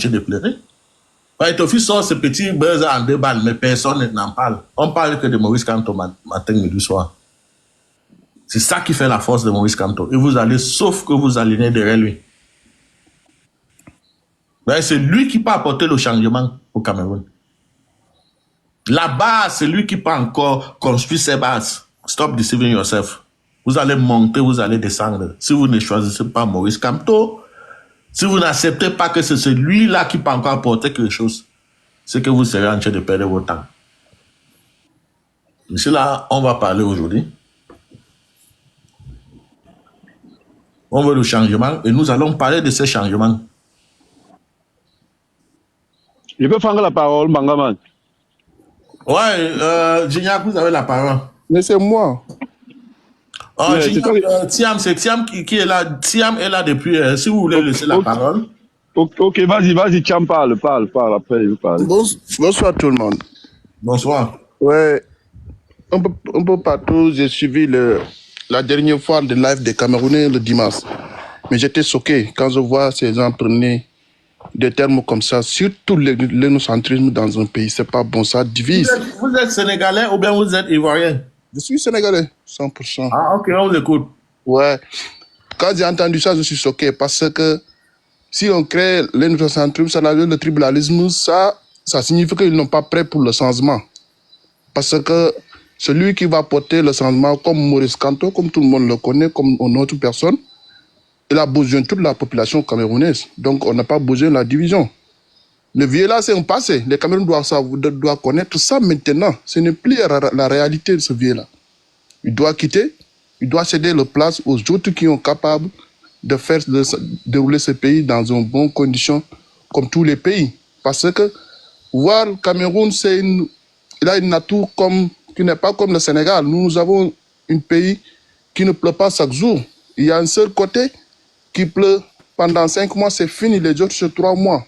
de pleurer. Tofi sort ce petit buzz en 2 balles, mais personne n'en parle. On parle que de Maurice Kamto matin, midi, soir. C'est ça qui fait la force de Maurice Kamto. Et vous allez, sauf que vous alignez derrière lui. C'est lui qui peut apporter le changement au Cameroun. La base, c'est lui qui peut encore construire ses bases. Stop deceiving yourself. Vous allez monter, vous allez descendre. Si vous ne choisissez pas Maurice Kamto, si vous n'acceptez pas que c'est celui-là qui peut encore apporter quelque chose, c'est que vous serez en train de perdre votre temps. C'est là, on va parler aujourd'hui. On veut le changement et nous allons parler de ces changements. Je peux prendre la parole, Bangaman. Ouais, Gignac, vous avez la parole. Mais c'est moi. Oh, Thiam, c'est Thiam qui est là. Thiam est là depuis. Si vous voulez laisser la parole. Ok, vas-y, Thiam, parle, après, je parle. Bonsoir tout le monde. Bonsoir. Ouais, un peu partout, j'ai suivi la dernière fois le live des Camerounais le dimanche. Mais j'étais choqué quand je vois ces gens prendre des termes comme ça, surtout l'énocentrisme dans un pays. C'est pas bon, ça divise. Vous êtes sénégalais ou bien vous êtes ivoirien? Je suis sénégalais, 100%. Ah, ok, on vous écoute. Ouais. Quand j'ai entendu ça, je suis choqué parce que si on crée l'énocentrisme, le tribalisme, ça signifie qu'ils n'ont pas prêt pour le changement. Parce que celui qui va porter le changement, comme Maurice Kamto, comme tout le monde le connaît, comme une autre personne, il a besoin de toute la population camerounaise. Donc, on n'a pas besoin de la division. Le vieux là, c'est un passé. Les Camerounais doivent connaître ça maintenant. Ce n'est plus la réalité de ce vieux là. Il doit quitter, il doit céder la place aux autres qui sont capables de faire dérouler ce pays dans une bonne condition, comme tous les pays. Parce que, voir le Cameroun, il a une atout qui n'est pas comme le Sénégal. Nous avons un pays qui ne pleut pas chaque jour. Il y a un seul côté qui pleut pendant 5 mois, c'est fini, les autres c'est 3 mois.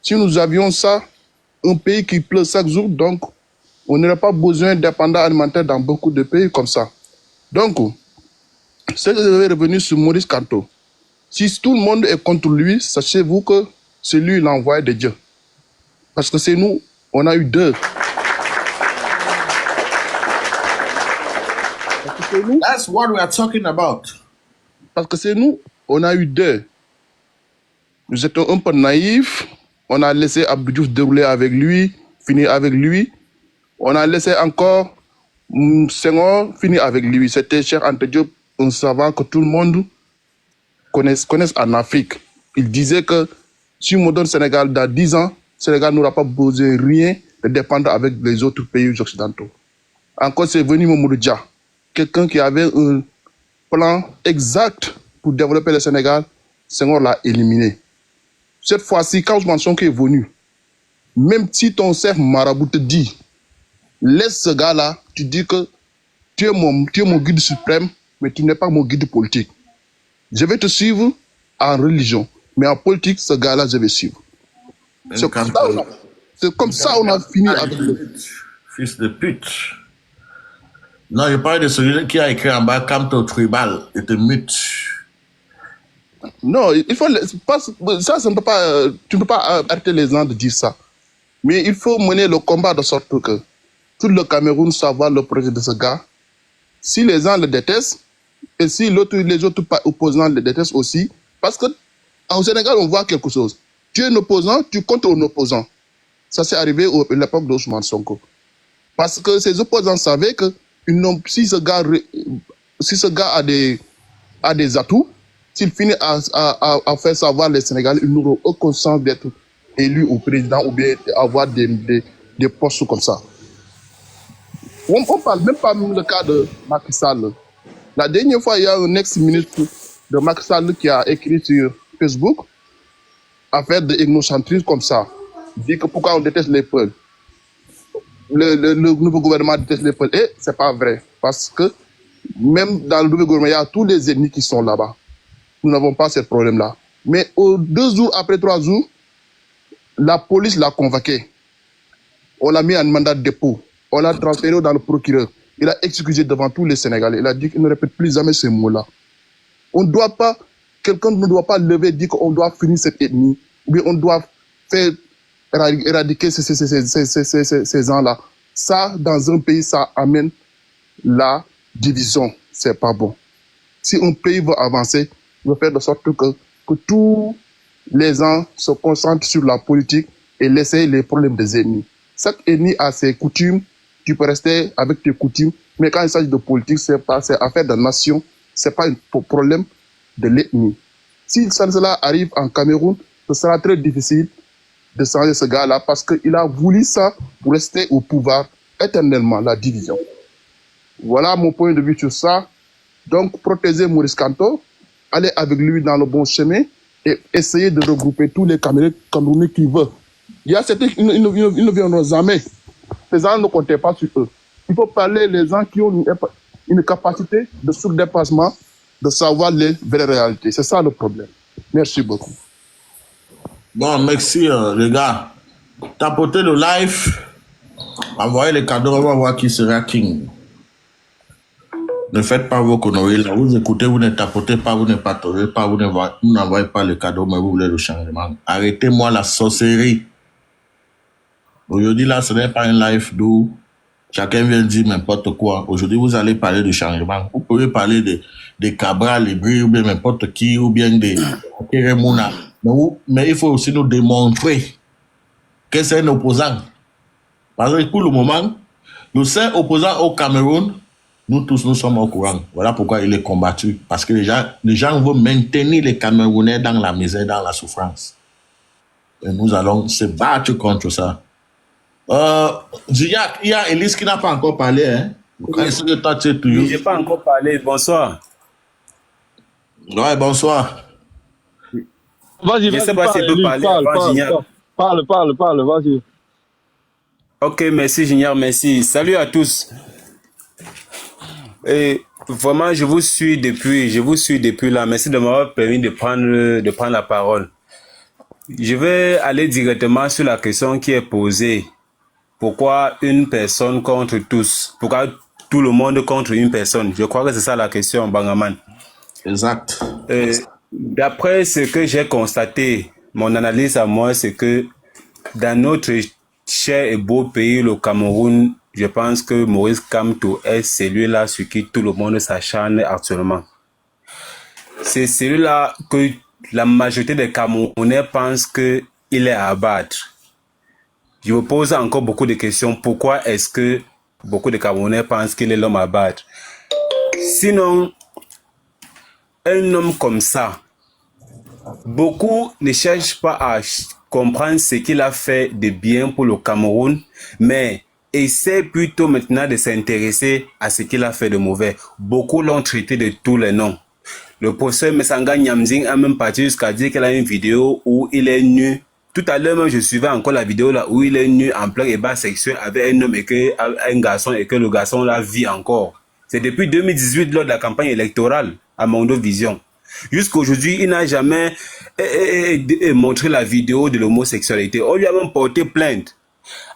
Si nous avions ça, un pays qui pleut chaque jour, donc on n'aurait pas besoin d'indépendance alimentaire dans beaucoup de pays comme ça. Donc, ce que je vais revenir sur Maurice Kamto. Si tout le monde est contre lui, sachez-vous que c'est lui l'envoyé de Dieu. Parce que c'est nous, on a eu 2. That's what we are talking about. Parce que c'est nous, on a eu 2. Nous étions un peu naïfs. On a laissé Abdou Diouf dérouler avec lui, finir avec lui. On a laissé encore Senghor finir avec lui. C'était Cheikh Anta Diop, un savant que tout le monde connaisse en Afrique. Il disait que si on donne Sénégal dans 10 ans, Sénégal n'aura pas besoin de rien de dépendre avec les autres pays occidentaux. Encore, c'est venu Mamadou Dia, quelqu'un qui avait un plan exact pour développer le Sénégal. Senghor l'a éliminé. Cette fois-ci, quand Ousmane Sonko est venu, même si ton chef marabout te dit, laisse ce gars-là, tu dis que tu es mon guide suprême, mais tu n'es pas mon guide politique. Je vais te suivre en religion, mais en politique, ce gars-là, je vais suivre. C'est comme ça on a fini avec le... Fils de pute. Non, je parle de celui qui a écrit en bas Kamto Tribal et te mute. Non, il faut ça ne peut pas, tu ne peux pas arrêter les gens de dire ça. Mais il faut mener le combat de sorte que tout le Cameroun savoir le projet de ce gars. Si les gens le détestent, et si les autres opposants le détestent aussi, parce que au Sénégal, on voit quelque chose. Tu es un opposant, tu contre un opposant. Ça s'est arrivé à l'époque d'Ousmane Sonko. Parce que ces opposants savaient que si ce gars a des atouts, s'il finit à faire savoir les Sénégalais, ils n'auront aucune chance d'être élus au président ou bien avoir des postes comme ça. On ne parle même pas le cas de Macky Sall. La dernière fois, il y a un ex-ministre de Macky Sall qui a écrit sur Facebook affaire d'énocentrisme comme ça. Il dit que pourquoi on déteste les peuples. Le nouveau gouvernement déteste les peuples. Et c'est pas vrai. Parce que même dans le nouveau gouvernement, il y a tous les ennemis qui sont là-bas. Nous n'avons pas ce problème-là. Mais 2 jours après 3 jours, la police l'a convoqué. On l'a mis en mandat de dépôt. On l'a transféré dans le procureur. Il a excusé devant tous les Sénégalais. Il a dit qu'il ne répète plus jamais ces mots-là. Quelqu'un ne doit pas lever et dire qu'on doit finir cette ethnie, ou bien on doit faire éradiquer ces gens-là. Ça, dans un pays, ça amène la division. C'est pas bon. Si un pays veut avancer, il veut faire de sorte que tous les gens se concentrent sur la politique et laisser les problèmes des ennemis. Chaque ennemi a ses coutumes, tu peux rester avec tes coutumes, mais quand il s'agit de politique, c'est affaire de nation, c'est pas un problème de l'ethnie. Si cela arrive en Cameroun, ce sera très difficile de changer ce gars-là parce qu'il a voulu ça pour rester au pouvoir éternellement, la division. Voilà mon point de vue sur ça. Donc, protéger Maurice Kamto, aller avec lui dans le bon chemin et essayer de regrouper tous les Camerounais qui veulent. Il y a certains qui ils ne viendront jamais. Ces gens ne comptaient pas sur eux. Il faut parler les gens qui ont une capacité de surdépassement, de savoir les vraies réalités. C'est ça le problème. Merci beaucoup. Bon, merci les gars. Tapotez le live. Envoyez les cadeaux, on va voir qui sera king. Ne faites pas vos conneries là. Vous écoutez, vous ne tapotez pas, vous ne patrouillez pas, vous n'envoyez pas les cadeaux, mais vous voulez le changement. Arrêtez-moi la sorcellerie. Aujourd'hui, là, ce n'est pas un live d'où chacun vient dire n'importe quoi. Aujourd'hui, vous allez parler de changement. Vous pouvez parler des Cabral, les Bris, ou bien n'importe qui, ou bien des Keremouna. Mais il faut aussi nous démontrer que c'est un opposant. Parce que pour le moment, le seul opposant au Cameroun, nous tous, nous sommes au courant. Voilà pourquoi il est combattu. Parce que les gens veulent maintenir les Camerounais dans la misère, dans la souffrance. Et nous allons se battre contre ça. Zignac, il y a Elise qui n'a pas encore parlé. Hein? Est-ce que toi, tu es toujours... Oui, je n'ai pas encore parlé. Bonsoir. Ouais, bonsoir. Vas-y, Je vas-y, sais pas si elle peut parler avant Gignac. parle, vas-y. Ok, merci Gignac, merci. Salut à tous. Et vraiment, je vous suis depuis là. Merci de m'avoir permis de prendre la parole. Je vais aller directement sur la question qui est posée. Pourquoi une personne contre tous? Pourquoi tout le monde contre une personne? Je crois que c'est ça la question, Bangaman. Exact. D'après ce que j'ai constaté, mon analyse à moi, c'est que dans notre cher et beau pays, le Cameroun, je pense que Maurice Kamto est celui-là sur qui tout le monde s'acharne actuellement. C'est celui-là que la majorité des Camerounais pensent qu'il est à abattre. Je me pose encore beaucoup de questions. Pourquoi est-ce que beaucoup de Camerounais pensent qu'il est l'homme à battre? Sinon, un homme comme ça, beaucoup ne cherchent pas à comprendre ce qu'il a fait de bien pour le Cameroun, mais essaient plutôt maintenant de s'intéresser à ce qu'il a fait de mauvais. Beaucoup l'ont traité de tous les noms. Le professeur Messanga Nyamzing a même parti jusqu'à dire qu'il a une vidéo où il est nu. Tout à l'heure, même, je suivais encore la vidéo là où il est nu en plein débat sexuel avec un homme et un garçon et que le garçon là vit encore. C'est depuis 2018 lors de la campagne électorale à Mondo Vision. Jusqu'aujourd'hui, il n'a jamais montré la vidéo de l'homosexualité. On lui a même porté plainte.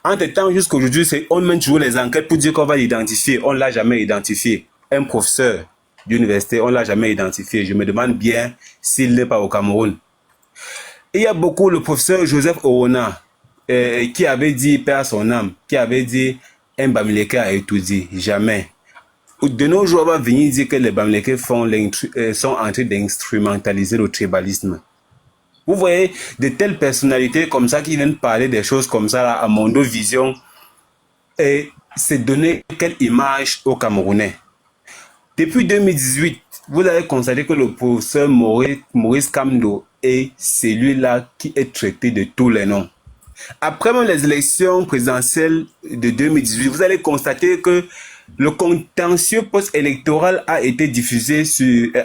Entre-temps, jusqu'aujourd'hui, on mène toujours les enquêtes pour dire qu'on va l'identifier. On ne l'a jamais identifié. Un professeur d'université, on ne l'a jamais identifié. Je me demande bien s'il n'est pas au Cameroun. Il y a beaucoup le professeur Joseph Orona qui avait dit, paix à son âme, qui avait dit un Bamileke a étudié. Jamais. De nos jours, on va venir dire que les Bamileke sont en train d'instrumentaliser le tribalisme. Vous voyez, de telles personnalités comme ça qui viennent parler des choses comme ça là, à Mondo Vision, et c'est donner quelle image aux Camerounais. Depuis 2018, vous avez constaté que le professeur Maurice Kamto est celui-là qui est traité de tous les noms. Après même les élections présidentielles de 2018, vous allez constater que le contentieux post-électoral a été diffusé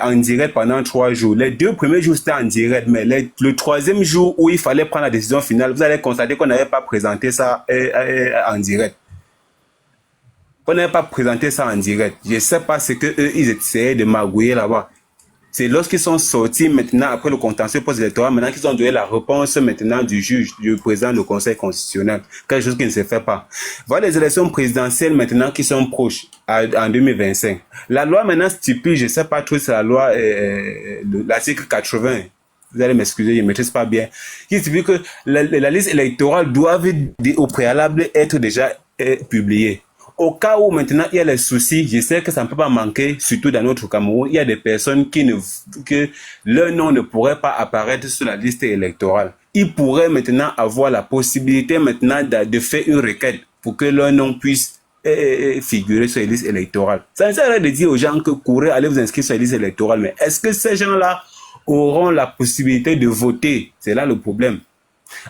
en direct pendant 3 jours. Les 2 premiers jours, c'était en direct, mais le 3e jour où il fallait prendre la décision finale, vous allez constater qu'on n'avait pas présenté ça en direct. On n'avait pas présenté ça en direct. Je ne sais pas ce qu'eux, ils essayaient de magouiller là-bas. C'est lorsqu'ils sont sortis maintenant, après le contentieux post-électoral, maintenant qu'ils ont donné la réponse maintenant du juge, du président du Conseil constitutionnel. Quelque chose qui ne se fait pas. Voilà les élections présidentielles maintenant qui sont proches en 2025. La loi maintenant stipule, je ne sais pas trop, c'est la loi, l'article 80 vous allez m'excuser, je ne maîtrise pas bien, qui signifie que la liste électorale doit au préalable être déjà publiée. Au cas où maintenant il y a les soucis, je sais que ça ne peut pas manquer, surtout dans notre Cameroun, il y a des personnes que leur nom ne pourrait pas apparaître sur la liste électorale. Ils pourraient maintenant avoir la possibilité maintenant de faire une requête pour que leur nom puisse figurer sur les listes électorales. Ça ne sert à rien de dire aux gens que courez, allez vous inscrire sur les listes électorales, mais est-ce que ces gens-là auront la possibilité de voter? C'est là le problème.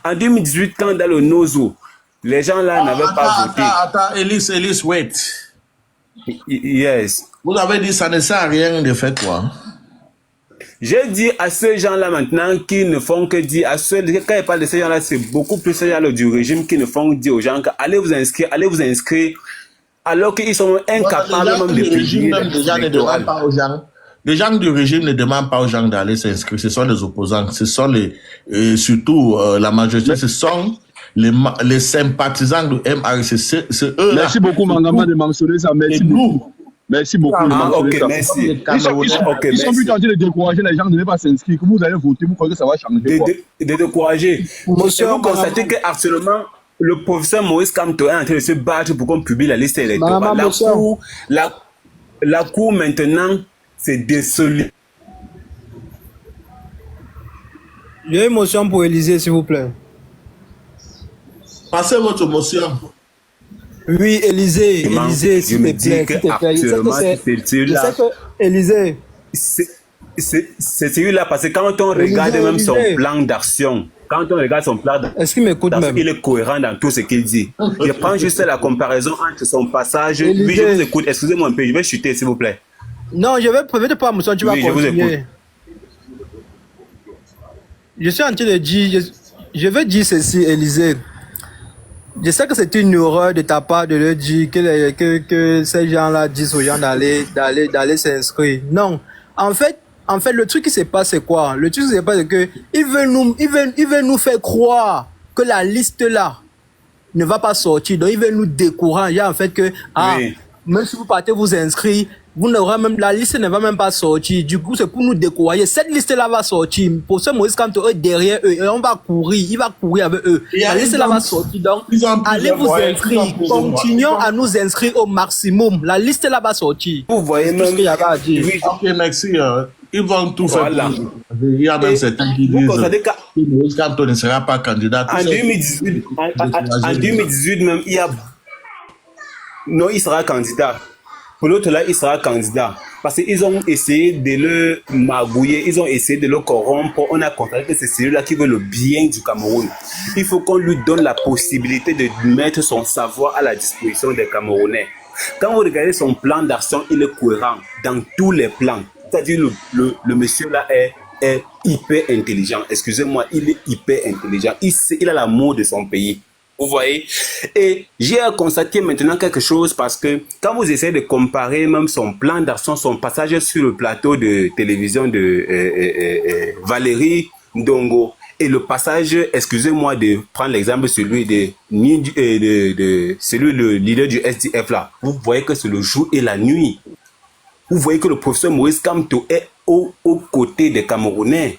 En 2018, quand dans le Nozo, les gens là n'avaient pas voté. Attends, Elise, wait. Yes. Vous avez dit ça ne sert à rien de faire quoi? J'ai dit à ces gens-là maintenant qui ne font que dire, quand ils parlent de ces gens-là, c'est beaucoup plus ces gens-là du régime qui ne font que dire aux gens allez vous inscrire, alors qu'ils sont incapables même de publier. Les gens du régime ne demandent pas aux gens d'aller s'inscrire, ce sont les opposants, ce sont surtout la majorité, ce sont les sympathisants du MRC, c'est eux là. Merci beaucoup, Mangama, de mentionner ça. Merci beaucoup. Merci beaucoup. Ok, merci. Ils sont plus en train de décourager les gens de ne pas s'inscrire. Que vous allez voter, vous croyez que ça va changer? De décourager. Monsieur, vous constatez qu'actuellement, le professeur Maurice Kamto est en train de se battre pour qu'on publie la liste électorale. La cour maintenant, c'est désolé. J'ai une motion pour Élysée, s'il vous plaît. Passez votre motion. Oui, Élysée, s'il te plaît. Je sais que Élysée. C'est celui-là, parce que quand on regarde même son plan d'action, est-ce qu'il m'écoute même? Il est cohérent dans tout ce qu'il dit. Je prends juste la comparaison entre son passage. Élysée. Oui, je vous écoute. Excusez-moi un peu, je vais chuter, s'il vous plaît. Non, je vais pas motion, tu vas continuer. Je vous écoute. Je suis en train de dire, je veux dire ceci, Élysée. Je sais que c'est une erreur de ta part de leur dire que ces gens-là disent aux gens d'aller s'inscrire. Non. En fait, le truc qui se passe, c'est quoi? Le truc qui se passe, c'est que ils veulent nous faire croire que la liste là ne va pas sortir. Donc, ils veulent nous décourager, en fait, que, oui. Même si vous partez vous inscrire, vous n'aurez même, la liste ne va même pas sortir. Du coup, c'est pour nous décourager. Cette liste-là va sortir. Pour ce Moïse Kamto, eux, derrière eux, et on va courir. Il va courir avec eux. La liste-là va sortir. Donc, allez vous inscrire. Continuons à nous inscrire au maximum. La liste-là va sortir. Vous voyez même tout ce qu'il y avait à dire. Oui. Ok, merci. Ils vont tout faire. Voilà. Il y a même certains qui disent que Moïse Kamto ne sera pas candidat. En 2018 même, il y a... Non, il sera candidat. Pour l'autre là, il sera candidat. Parce qu'ils ont essayé de le magouiller, ils ont essayé de le corrompre. On a constaté que c'est celui-là qui veut le bien du Cameroun. Il faut qu'on lui donne la possibilité de mettre son savoir à la disposition des Camerounais. Quand vous regardez son plan d'action, il est cohérent dans tous les plans. C'est-à-dire le monsieur là est hyper intelligent. Excusez-moi, il est hyper intelligent. Il a l'amour de son pays. Vous voyez? Et j'ai constaté maintenant quelque chose parce que quand vous essayez de comparer même son plan d'action, son passage sur le plateau de télévision de Valérie Ndongo et le passage, excusez-moi de prendre l'exemple celui celui le leader du SDF là, vous voyez que c'est le jour et la nuit. Vous voyez que le professeur Maurice Kamto est aux côtés des Camerounais.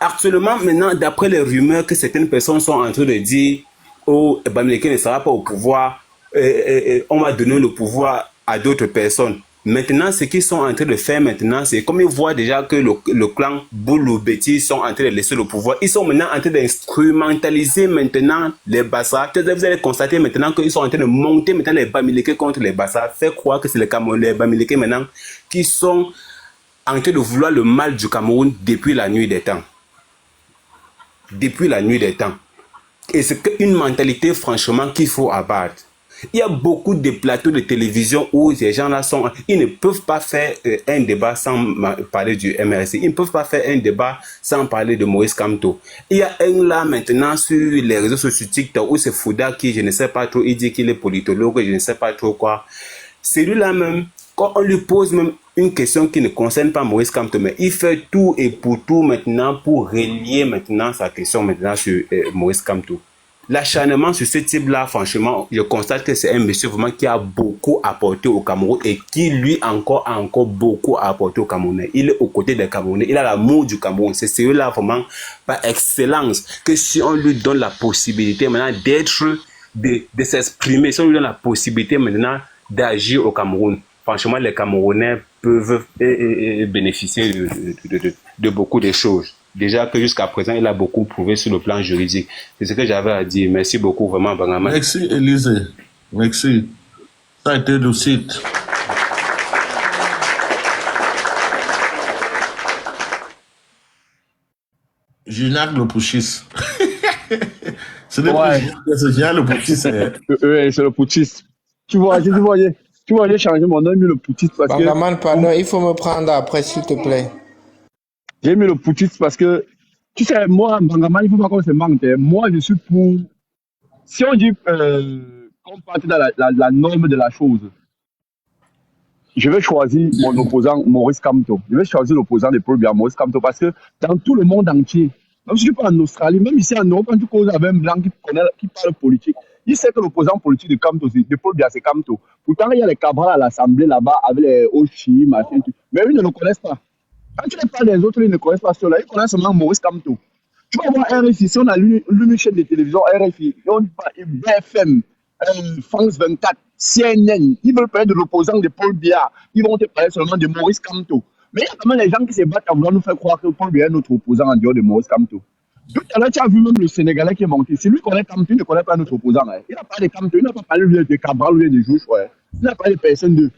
Actuellement, maintenant, d'après les rumeurs que certaines personnes sont en train de dire Bamileke ne sera pas au pouvoir, on va donner le pouvoir à d'autres personnes. Maintenant, ce qu'ils sont en train de faire maintenant, c'est comme ils voient déjà que le clan Boulou Betty sont en train de laisser le pouvoir, ils sont maintenant en train d'instrumentaliser maintenant les Bassa. Vous allez constater maintenant qu'ils sont en train de monter maintenant les Bamileke contre les Bassa, faire croire que c'est les Bamileke maintenant qui sont en train de vouloir le mal du Cameroun depuis la nuit des temps. Depuis la nuit des temps. Et c'est une mentalité, franchement, qu'il faut abattre. Il y a beaucoup de plateaux de télévision où ces gens-là ils ne peuvent pas faire un débat sans parler du MRC. Ils ne peuvent pas faire un débat sans parler de Maurice Kamto. Il y a un là maintenant sur les réseaux sociaux TikTok où c'est Fouda qui, je ne sais pas trop, il dit qu'il est politologue, je ne sais pas trop quoi. Celui-là même, quand on lui pose même une question qui ne concerne pas Maurice Kamto, mais il fait tout et pour tout maintenant pour relier maintenant sa question maintenant sur Maurice Kamto. l'acharnement sur ce type-là, franchement, je constate que c'est un monsieur vraiment qui a beaucoup apporté au Cameroun et qui, lui, a encore beaucoup apporté au Camerounais. Il est aux côtés des Camerounais. Il a l'amour du Cameroun. C'est celui-là, vraiment, par excellence, que si on lui donne la possibilité maintenant de s'exprimer, si on lui donne la possibilité maintenant d'agir au Cameroun, franchement, les Camerounais peuvent bénéficier de beaucoup de choses. Déjà que jusqu'à présent, il a beaucoup prouvé sur le plan juridique. C'est ce que j'avais à dire. Merci beaucoup, vraiment, Bangaman. Merci, Élisée. Merci. Ça a été lucide. Gignac le putschiste. Ce n'est Ouais. plus c'est Gignac le putschiste. Ouais, c'est le putschiste. Tu vois, j'ai changé mon nom, j'ai mis le putschiste parce que Bangaman, pardon, il faut me prendre après, s'il te plaît. j'ai mis le putschiste parce que tu sais, moi, Bangaman, il faut pas qu'on se mente. Hein. Moi, je suis pour. Si on dit qu'on parte dans la norme de la chose, je vais choisir mon opposant Maurice Kamto. Je vais choisir l'opposant de Paul Biya, Maurice Kamto, parce que dans tout le monde entier, même si tu parles en Australie, même ici en Europe, quand tu causes avec un blanc qui parle politique, il sait que l'opposant politique de Kamto, de Paul Biya, c'est Kamto. Pourtant, il y a les Cabral à l'Assemblée là-bas avec les Ochi, machin, tout. Mais eux, ils ne le connaissent pas. Quand tu les parles des autres, ils ne connaissent pas cela. Ils connaissent seulement Maurice Kamto. Tu vas voir RFI, si on a une chaîne de télévision RFI, on BFM, France 24, CNN, ils veulent parler de l'opposant de Paul Biya, ils vont te parler seulement de Maurice Kamto. Mais il y a quand même les gens qui se battent à vouloir nous faire croire que Paul Biya est notre opposant en dehors de Maurice Kamto. Tout à l'heure, tu as vu même le Sénégalais qui est monté. Si lui connaît Kamto, il ne connaît pas notre opposant. Hein. Il n'a pas de Kamto, il n'a pas parlé de Cabral ou de Joshua. Ouais. Il n'a pas de personne de.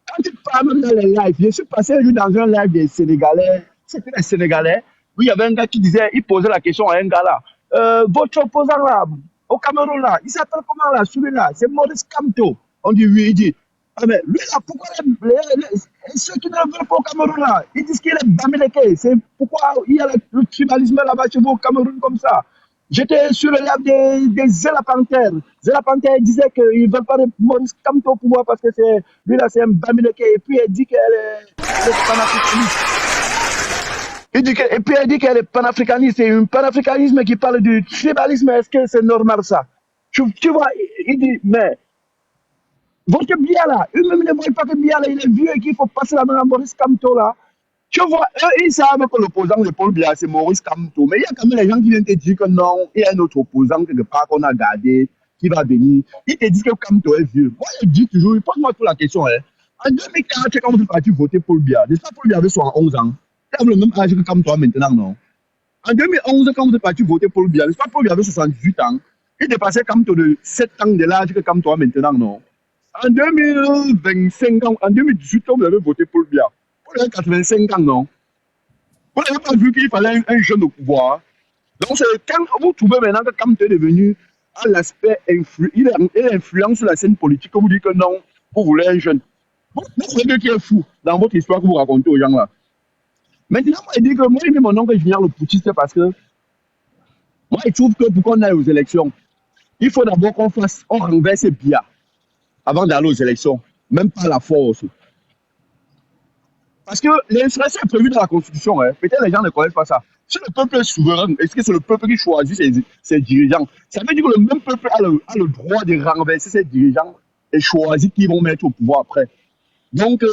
Quand tu parles même dans les lives, je suis passé un jour dans un live des Sénégalais, c'était les Sénégalais, où il y avait un gars qui disait, il posait la question à un gars là, votre opposant là, au Cameroun là, il s'appelle comment là, celui-là, c'est Maurice Kamto. On dit oui, il dit, ah mais lui là, pourquoi ceux qui ne veulent pas au Cameroun là, ils disent qu'il est Bamileke, c'est pourquoi il y a le tribalisme là-bas chez vous au Cameroun comme ça. J'étais sur le live des Zela Panther. Zela Panther disait qu'il ne veut pas de Maurice Kamto au pouvoir parce que c'est lui là, c'est un Bamileke. Et puis elle dit qu'elle est panafricaniste. Et puis elle dit qu'elle est panafricaniste. C'est un panafricanisme qui parle du tribalisme. Est-ce que c'est normal ça? Tu vois, il dit, mais votre Biya là, eux-mêmes ne voient pas que Biya là, il est vieux et qu'il faut passer la main à Maurice Kamto là. Tu vois, eux, ils savent que l'opposant de Paul Biya, c'est Maurice Kamto. Mais il y a quand même les gens qui viennent te dire que non, il y a un autre opposant quelque part qu'on a gardé, qui va venir. Ils te disent que Kamto est vieux. Moi, je dis toujours, pose-moi toujours la question. Hein. En 2004, quand vous êtes parti voter Paul Biya, n'est-ce pas Paul Biya avait 71 ans? Il avait le même âge que Kamto maintenant, non? En 2011, quand vous êtes parti voter Paul Biya, n'est-ce pas Paul Biya avait 78 ans? Il dépassait Kamto de 7 ans de l'âge que Kamto maintenant, non? En 2025 ans, en 2018, quand vous avez voté Paul Biya, vous avez 85 ans, non? Vous n'avez pas vu qu'il fallait un jeune au pouvoir. Donc, c'est quand vous trouvez maintenant que Kamto est devenu à l'aspect il est influent sur la scène politique, que vous dites que non, vous voulez un jeune. Vous savez qui est fou dans votre histoire que vous racontez aux gens là. Maintenant, moi, je dis que moi, j'ai mis mon nom que Junior le putschiste parce que moi, je trouve que pour qu'on aille aux élections, il faut d'abord on renverse Biya avant d'aller aux élections, même pas la force. Parce que l'insurrection est prévue dans la Constitution. Hein. Peut-être les gens ne connaissent pas ça. Si le peuple est souverain, est-ce que c'est le peuple qui choisit ses dirigeants? Ça veut dire que le même peuple a le droit de renverser ses dirigeants et choisir qui vont mettre au pouvoir après. Donc,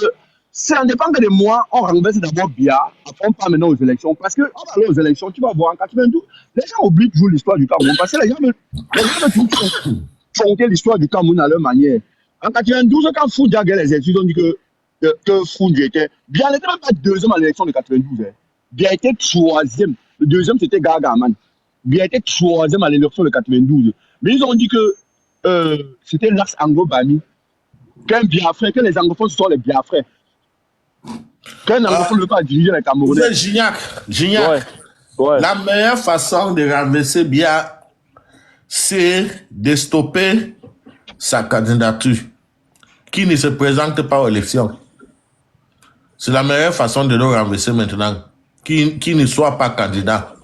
ça ne dépend que de moi. On renverse d'abord Biya, après on part maintenant aux élections. Parce qu'on va aller aux élections, tu vas voir en 92, les gens oublient toujours l'histoire du Cameroun. Parce que les gens veulent toujours chanter l'histoire du Cameroun à leur manière. En 92, quand Foudia a gagné les études, on dit que Foudia était. Biya n'était même pas deuxième à l'élection de 92. Hein. Biya était troisième. Le deuxième, c'était Gargaman. Biya était troisième à l'élection de 92. Mais ils ont dit que c'était l'axe anglo-bami. Qu'un Biafrais, que les anglophones ce sont les Biafrais. Qu'un anglophone ne veut pas diriger les Camerounais. Vous êtes Gignac. Ouais. La meilleure façon de renverser Biya, c'est de stopper sa candidature, qui ne se présente pas aux élections. C'est la meilleure façon de le renverser maintenant, qui ne soit pas candidat.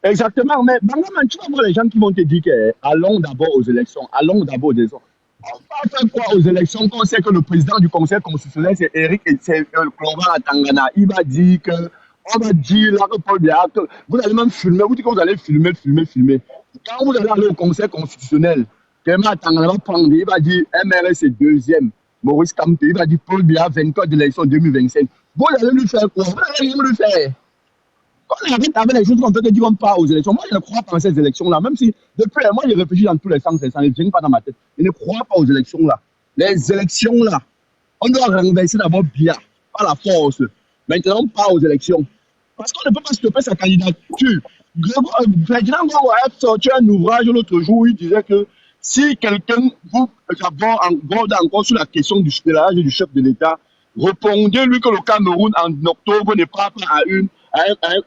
Exactement, mais Bangaman, tu vas voir les gens qui vont te dire que allons d'abord aux élections, allons d'abord aux élections. On va faire quoi aux élections quand on sait que le président du Conseil constitutionnel, c'est Eric et c'est Clovan à Tangana. Il va dire que On va dire là que Paul Biya, vous allez même filmer, vous dites que vous allez filmer. Quand vous allez aller au Conseil constitutionnel, Kéma Tangana va prendre, il va dire MRS est deuxième, Maurice Kamto, il va dire Paul Biya vainqueur de l'élection 2025. Vous allez lui faire quoi? Vous allez rien lui faire. On arrête avec les choses qu'on fait que dire qu'on part aux élections. Moi, je ne crois pas en ces élections-là, même si depuis moi, je réfléchis dans tous les sens, ça ne vient pas dans ma tête. Je ne crois pas aux élections-là. Les élections-là, on doit renverser d'abord bien, par la force. Maintenant, pas aux élections. Parce qu'on ne peut pas stopper sa candidature. Ferdinand Goro a sorti un ouvrage l'autre jour où il disait que si quelqu'un vous aborde encore sur la question du l'âge du chef de l'État, répondez-lui que le Cameroun en octobre n'est pas à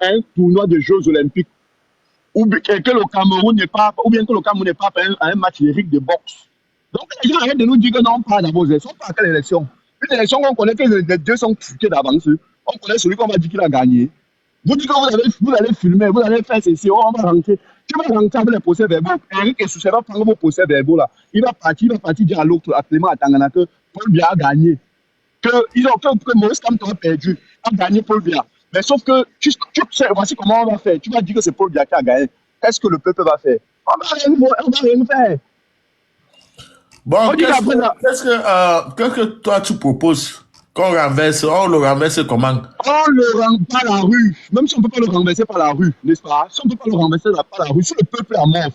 un tournoi de Jeux Olympiques. Ou bien que le Cameroun n'est pas, ou bien que le Cameroun n'est pas à un match lyrique de boxe. Donc les gens arrêtent de nous dire que non, pas d'abord aux élections, pas à quelle élection. Une élection qu'on connaît que les deux sont truqués d'avance. On connaît celui qu'on va dire qu'il a gagné. Vous dites que vous allez filmer, vous allez faire ceci, on va rentrer. Tu vas rentrer avec les procès verbaux. Eric et Soussé va prendre vos procès verbaux là. Il va partir dire à l'autre, à Clément, à Tangana, que Paul Biya a gagné. Que Maurice Kamto a perdu, a gagné Paul Biya. Mais sauf que, tu sais, voici comment on va faire. Tu vas dire que c'est Paul Biya qui a gagné. Qu'est-ce que le peuple va faire? On va rien faire. Bon, On dit après là. qu'est-ce que toi tu proposes qu'on renverse? On le renverse comment? On le renverse par la rue. Même si on ne peut pas le renverser par la rue, n'est-ce pas? Si on ne peut pas le renverser par la rue, si le peuple est à mort,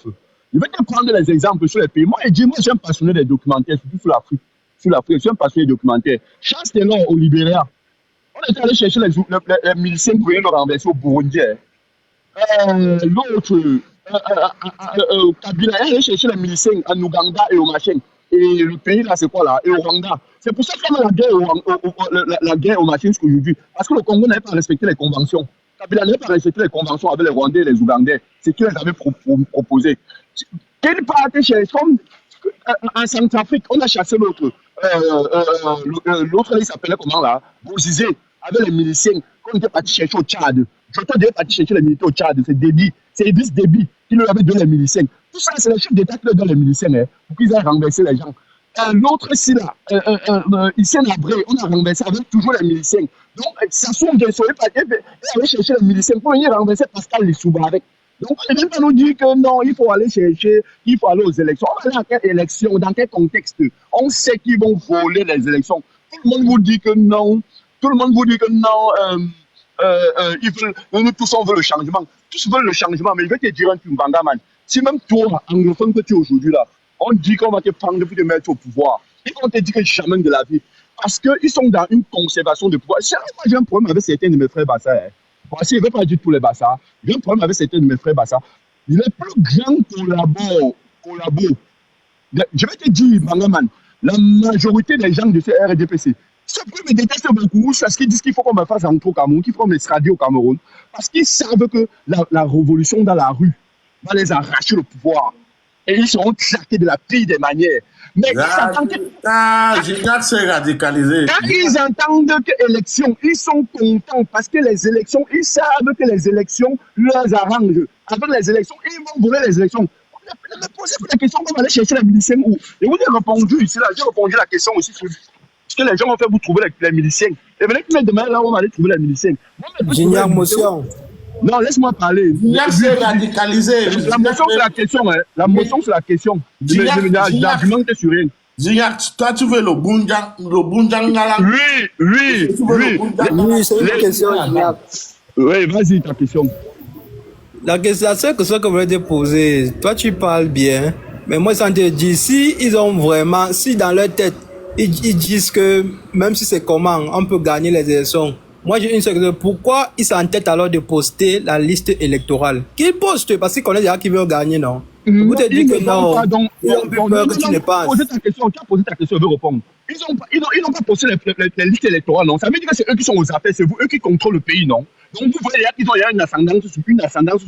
je vais te prendre les exemples sur les pays. Moi, je suis un passionné des documentaires, surtout sur l'Afrique. Je suis un passionné des documentaires. Charles Taylor au Libéria. On était allé chercher les miliciens pour venir le renverser au Burundi. L'autre, Kabila, est allé chercher les miliciens en Ouganda et au machin. Et le pays là, c'est quoi là? Et au Rwanda. C'est pour ça qu'on a la guerre au machin jusqu'aujourd'hui. Parce que le Congo n'avait pas respecté les conventions. Kabila n'avait pas respecté les conventions avec les Rwandais et les Ougandais. C'est qu'ils les avaient proposé. Quelle partie chez comme en Centrafrique, on a chassé l'autre. L'autre, il s'appelait comment là? Bozizé, avec les miliciens. Quand on était parti chercher au Tchad. J'entends déjà parti chercher les militaires au Tchad. C'est Déby. C'est Idriss Déby qui leur avait donné les miliciens. Tout ça, c'est le chef d'État qui leur donne les miliciens, hein, pour qu'ils aient renversé les gens. L'autre ici, là, Hissène Habré, on a renversé avec toujours les miliciens. Donc, ça sonne de soleil, il allait chercher les miliciens pour venir renverser Pascal Lissouba avec. Donc, on ne vient pas nous dire que non, il faut aller chercher, il faut aller aux élections. On va aller à quelle élection, dans quel contexte? On sait qu'ils vont voler les élections. Tout le monde vous dit que non. Tout le monde vous dit que non. Nous tous on veut le changement. Tous veulent le changement, mais je vais te dire un truc, Bangaman. Si même toi, anglophone que tu es aujourd'hui là, on dit qu'on va te prendre pour te mettre au pouvoir, ils vont te dire que jamais de la vie. Parce qu'ils sont dans une conservation de pouvoir. Moi, j'ai un problème avec certains de mes frères Bassa. Voici, je ne vais pas dire tous les Bassa. J'ai un problème avec certains de mes frères Bassa. Les plus grands collaborent. Je vais te dire, Bangaman, la majorité des gens de ce RDPC, ceux qui me détestent beaucoup, c'est parce qu'ils disent qu'il faut qu'on me fasse rentrer au Cameroun, qu'il faut qu'on me extradie au Cameroun. Parce qu'ils savent que la révolution dans la rue va les arracher le pouvoir. Et ils seront traqués de la pire des manières. Mais Gignac s'est radicalisé. quand ils entendent que élections, ils sont contents parce que les élections, ils savent que les élections leur arrangent. Avec les élections, ils vont voler les élections. Ne me posez pas la question, on va aller chercher les miliciens où? Et vous avez répondu ici, là, j'ai répondu à la question aussi sur ce que les gens ont fait pour trouver les miliciens. Et venez que demain, là, on va aller trouver les miliciens. Gignac motion. Non, laisse-moi parler. Gignac s'est radicalisé. La motion, c'est la question. Hein. La motion, c'est la question. L'argument que sur rien. Gignac, toi, tu veux le Bunjang Nala? Oui, c'est une question, Gignac. Oui, vas-y, ta question. La question, c'est que ce que vous voulez poser, toi tu parles bien, mais moi ça te dit, si ils ont vraiment, si dans leur tête, ils disent que même si c'est comment, on peut gagner les élections. Moi j'ai une seule question, pourquoi ils s'entêtent alors de poster la liste électorale? Qu'ils postent, parce qu'ils connaissent déjà qui veulent gagner, non? Vous te dites que non, ils ont plus peur que tu ne penses. Tu as posé ta question, je vais répondre. Ils n'ont pas posté les listes électorales, non? Ça veut dire que c'est eux qui sont aux affaires, c'est vous, eux qui contrôlent le pays, non? Donc vous voyez qu'il y a une ascendance sur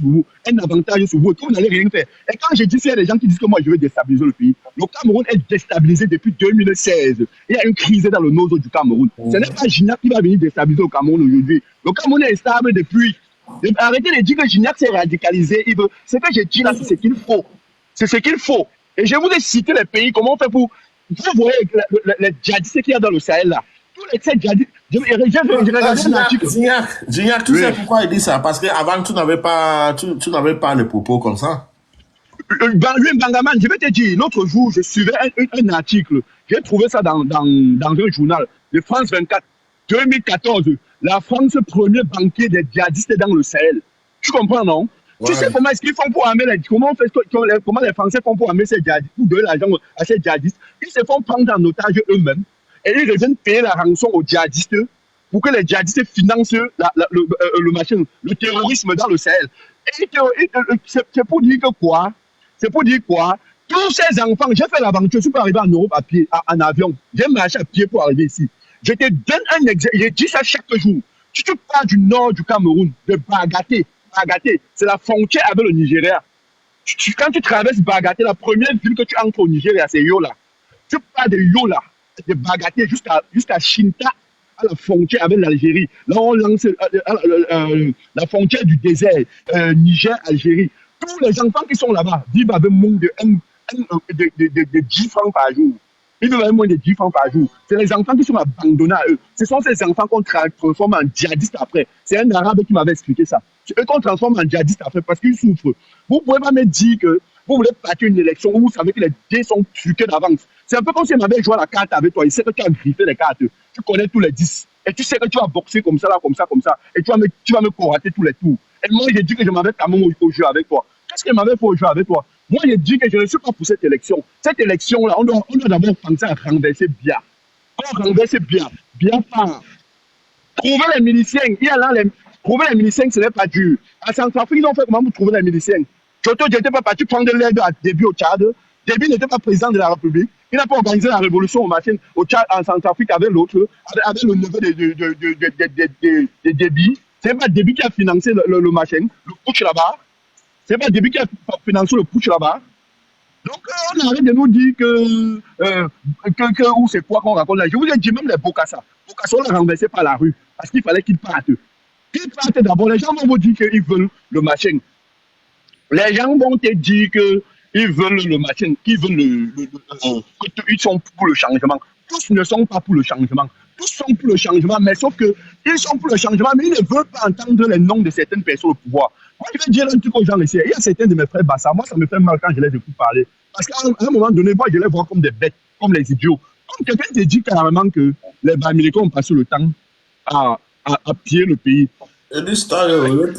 vous, un avantage sur vous, et que vous n'allez rien faire. Et quand je dis qu'il y a des gens qui disent que moi je veux déstabiliser le pays, le Cameroun est déstabilisé depuis 2016. Il y a une crise dans le nord du Cameroun. Ce n'est pas Gignac qui va venir déstabiliser le Cameroun aujourd'hui. Le Cameroun est stable depuis. Arrêtez de dire que Gignac s'est radicalisé. Ce que je dis là, c'est ce qu'il faut. C'est ce qu'il faut. Et je vous ai cité les pays, comment on fait pour... Vous voyez les djihadistes qu'il y a dans le Sahel là. tous les sept djihadistes. J'ai regardé un article. Gignac, tu sais pourquoi il dit ça? Parce qu'avant, tu n'avais pas les propos comme ça. Bangaman, je vais te dire, l'autre jour, je suivais un article. J'ai trouvé ça dans un journal de France 24, 2014. La France, premier banquier des djihadistes dans le Sahel. Tu comprends, non? Ouais. Tu sais comment est-ce qu'ils font pour amener comment les Français font pour amener ces djihadistes, pour donner l'argent à ces djihadistes? Ils se font prendre en otage eux-mêmes et ils reviennent payer la rançon aux djihadistes pour que les djihadistes financent le terrorisme dans le Sahel. Et c'est pour dire que quoi? C'est pour dire quoi? Tous ces enfants, j'ai fait l'aventure, je suis pas arrivé en Europe à pied, en avion. J'ai marché à pied pour arriver ici. Je te donne un exemple, je dis ça chaque jour. Si tu pars du nord du Cameroun, de Bagaté, c'est la frontière avec le Nigeria. Quand tu traverses Bagaté, la première ville que tu entres au Nigeria, c'est Yola. Tu pars de Yola, de Bagaté jusqu'à Shinta, à la frontière avec l'Algérie. Là, on lance la frontière du désert, Niger-Algérie. Tous les enfants qui sont là-bas vivent avec moins de 10 francs par jour. Ils vivent avec moins de 10 francs par jour. C'est les enfants qui sont abandonnés à eux. Ce sont ces enfants qu'on transforme en djihadistes après. C'est un arabe qui m'avait expliqué ça. C'est eux qu'on transforme en djihadistes après parce qu'ils souffrent. Vous ne pouvez pas me dire que vous voulez partir une élection où vous savez que les dés sont truqués d'avance. C'est un peu comme si on avait joué à la carte avec toi. Il sait que tu as griffé les cartes. Tu connais tous les 10. Et tu sais que tu vas boxer comme ça, là, comme ça, comme ça. Et tu vas me corater tous les tours. Et moi, j'ai dit que je m'avais quand même au jeu avec toi. Qu'est-ce qu'il m'avait fait au jeu avec toi? Moi, j'ai dit que je ne suis pas pour cette élection. Cette élection-là, on doit d'abord penser à renverser bien. On renverse bien. Bien part. Trouver les miliciens. Trouver les miliciens, ce n'est pas dur. À Centrafrique, ils ont fait comment pour trouver les miliciens? Joto n'était pas parti prendre l'aide à Déby au Tchad. Déby n'était pas président de la République. Il n'a pas organisé la révolution au Tchad, en Centrafrique avec l'autre, avec le neveu de Déby. C'est pas Déby qui a financé le machin, le putsch là-bas. C'est pas Déby qui a financé le putsch là-bas. Donc, on arrête de nous dire où c'est quoi qu'on raconte là. Je vous ai dit même les Bokassa. Bokassa, on l'a renversé par la rue parce qu'il fallait qu'ils partent. Qu'ils partent d'abord. Les gens vont vous dire qu'ils veulent le machin. Les gens vont te dire qu'ils veulent le machin, qu'ils veulent qu'ils sont pour le changement. Tous ne sont pas pour le changement. Tous sont pour le changement, mais sauf qu'ils sont pour le changement, mais ils ne veulent pas entendre les noms de certaines personnes au pouvoir. Moi, je vais dire un truc aux gens ici. Il y a certains de mes frères Bassa. Moi, ça me fait mal quand je les écoute parler. Parce qu'à un moment donné, moi, je les vois comme des bêtes, comme les idiots. Comme quelqu'un te dit carrément que les Bamilekos ont passé le temps à piller le pays. Et du style,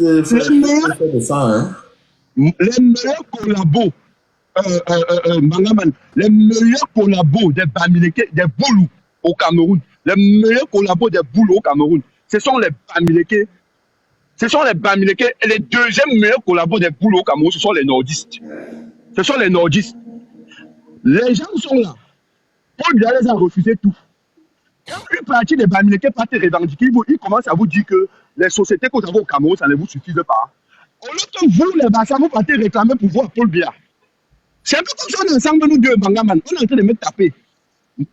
les meilleurs collabos, Mangaman, les meilleurs collabos des Bamilekés, des Boulous au Cameroun, les meilleurs collabos des Boulous au Cameroun, ce sont les Bamilekés. Ce sont les Bamilekés. Et les deuxièmes meilleurs collabos des Boulous au Cameroun, ce sont les nordistes. Ce sont les nordistes. Les gens sont là. Paul Biya les a refusé tout. Quand une partie des Bamilekés partent revendiquer, ils commencent à vous dire que les sociétés que vous avez au Cameroun, ça ne vous suffit pas. Au lieu que vous, les Bassa, vous partez réclamer pour voir Paul Biya. C'est un peu comme ça, on est ensemble, nous deux, Bangaman. On est en train de me taper.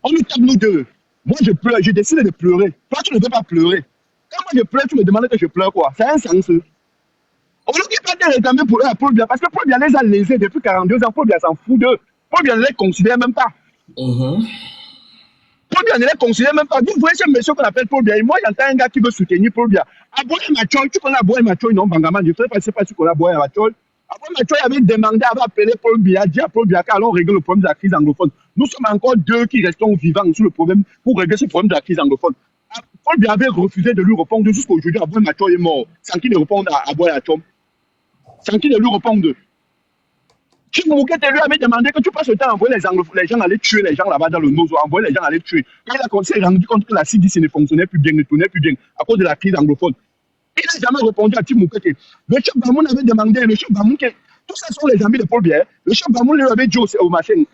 On nous tape, nous deux. Moi, je pleure, je décide de pleurer. Toi, tu ne veux pas pleurer. Quand moi je pleure, tu me demandes que je pleure quoi? C'est un sens. On ne peut pas réclamer pour eux à Paul Biya parce que Paul Biya les a lésés depuis 42 ans. Paul Biya s'en fout d'eux. Paul Biya ne les considère même pas. Paul Biya ne les considère même pas. Vous voyez ce monsieur qu'on appelle Paul Biya. Moi, j'entends un gars qui veut soutenir Paul Biya. Aboye Machoy, tu connais Aboye Machoy, non, Bangaman? Je ne sais pas si tu connais Aboye Machoy. Aboye Machoy avait demandé, avait appelé Paul Biya, dit à Paul Biya qu'allons régler le problème de la crise anglophone. Nous sommes encore deux qui restons vivants sur le problème pour régler ce problème de la crise anglophone. Paul Biya avait refusé de lui répondre jusqu'à aujourd'hui. Aboye Machoy est mort sans qu'il ne réponde à Aboye Machoy. Sans qu'il ne lui réponde. Chief Moukete lui avait demandé que tu passes le temps à envoyer les gens aller tuer les gens là-bas dans le Nozo, envoyer les gens aller tuer. Quand il s'est rendu compte que la CDC ne fonctionnait plus bien, ne tournait plus bien à cause de la crise anglophone. Il n'a jamais répondu à Chief Moukete. Le chef Bamoun avait demandé, le chef Bamoun, tous ces sont les amis de Paul Biya. Le chef Bamoun lui avait dit au machin,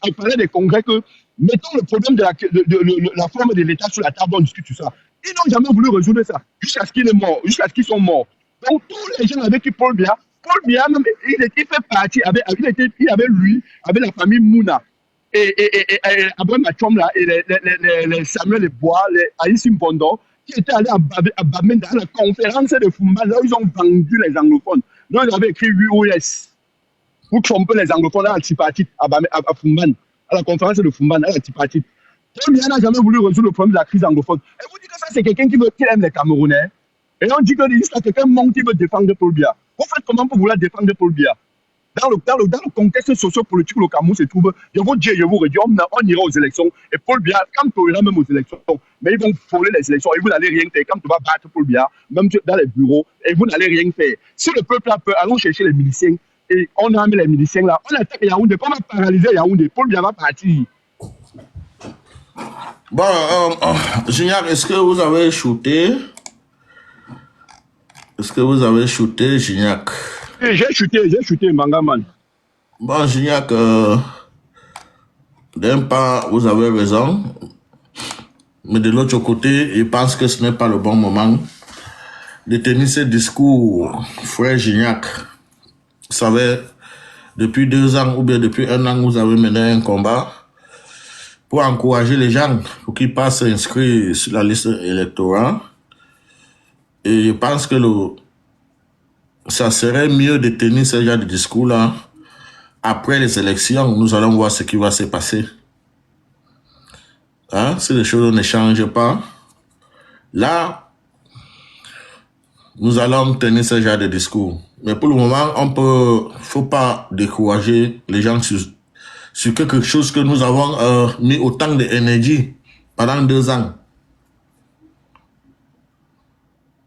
il parlait des congrès que mettons le problème de la forme de l'État sur la table, on discute sur ça. Ils n'ont jamais voulu résoudre ça, jusqu'à ce qu'il est mort, jusqu'à ce qu'ils sont morts. Donc tous les gens avec qui Paul Biya même, il fait partie, il avait lui, avec la famille Mouna, et Aboye Machoy là, et les Samuel Bois, les Aïssim Bondo, qui étaient allés à Bamenda, à la conférence de Fumban, là où ils ont vendu les anglophones. Là, ils avaient écrit UOS, pour tromper les anglophones à la tripartite, à Fumban, à la conférence de Fumban, à la tripartite. Paul Biya n'a jamais voulu résoudre le problème de la crise anglophone. Et vous dites que ça, c'est quelqu'un qui aime les Camerounais. Et on dit que jusqu'à quelqu'un manque qui veut défendre Paul Biya. Vous faites comment pour vouloir défendre Paul Biya? Dans le contexte socio-politique où le Cameroun se trouve, je vous dis, je vous redis, on ira aux élections. Et Paul Biya, quand on ira même aux élections, mais ils vont frôler les élections et vous n'allez rien faire. Quand tu vas battre Paul Biya, même dans les bureaux, et vous n'allez rien faire. Si le peuple a peur, allons chercher les miliciens. Et on a mis les miliciens là. On attaque Yaoundé. Comment paralyser Yaoundé? Paul Biya va partir. Bon, Gignac, est-ce que vous avez shooté? Est-ce que vous avez shooté, Gignac? J'ai chuté, Mangaman. Bon, Gignac, d'un pas, vous avez raison. Mais de l'autre côté, je pense que ce n'est pas le bon moment de tenir ce discours, frère Gignac. Vous savez, depuis 2 ans ou bien depuis 1 an, vous avez mené un combat pour encourager les gens pour qu'ils passent inscrits sur la liste électorale. Et je pense que ça serait mieux de tenir ce genre de discours-là après les élections. Nous allons voir ce qui va se passer. Hein? Si les choses ne changent pas, là, nous allons tenir ce genre de discours. Mais pour le moment, faut pas décourager les gens sur quelque chose que nous avons mis autant d'énergie pendant 2 ans.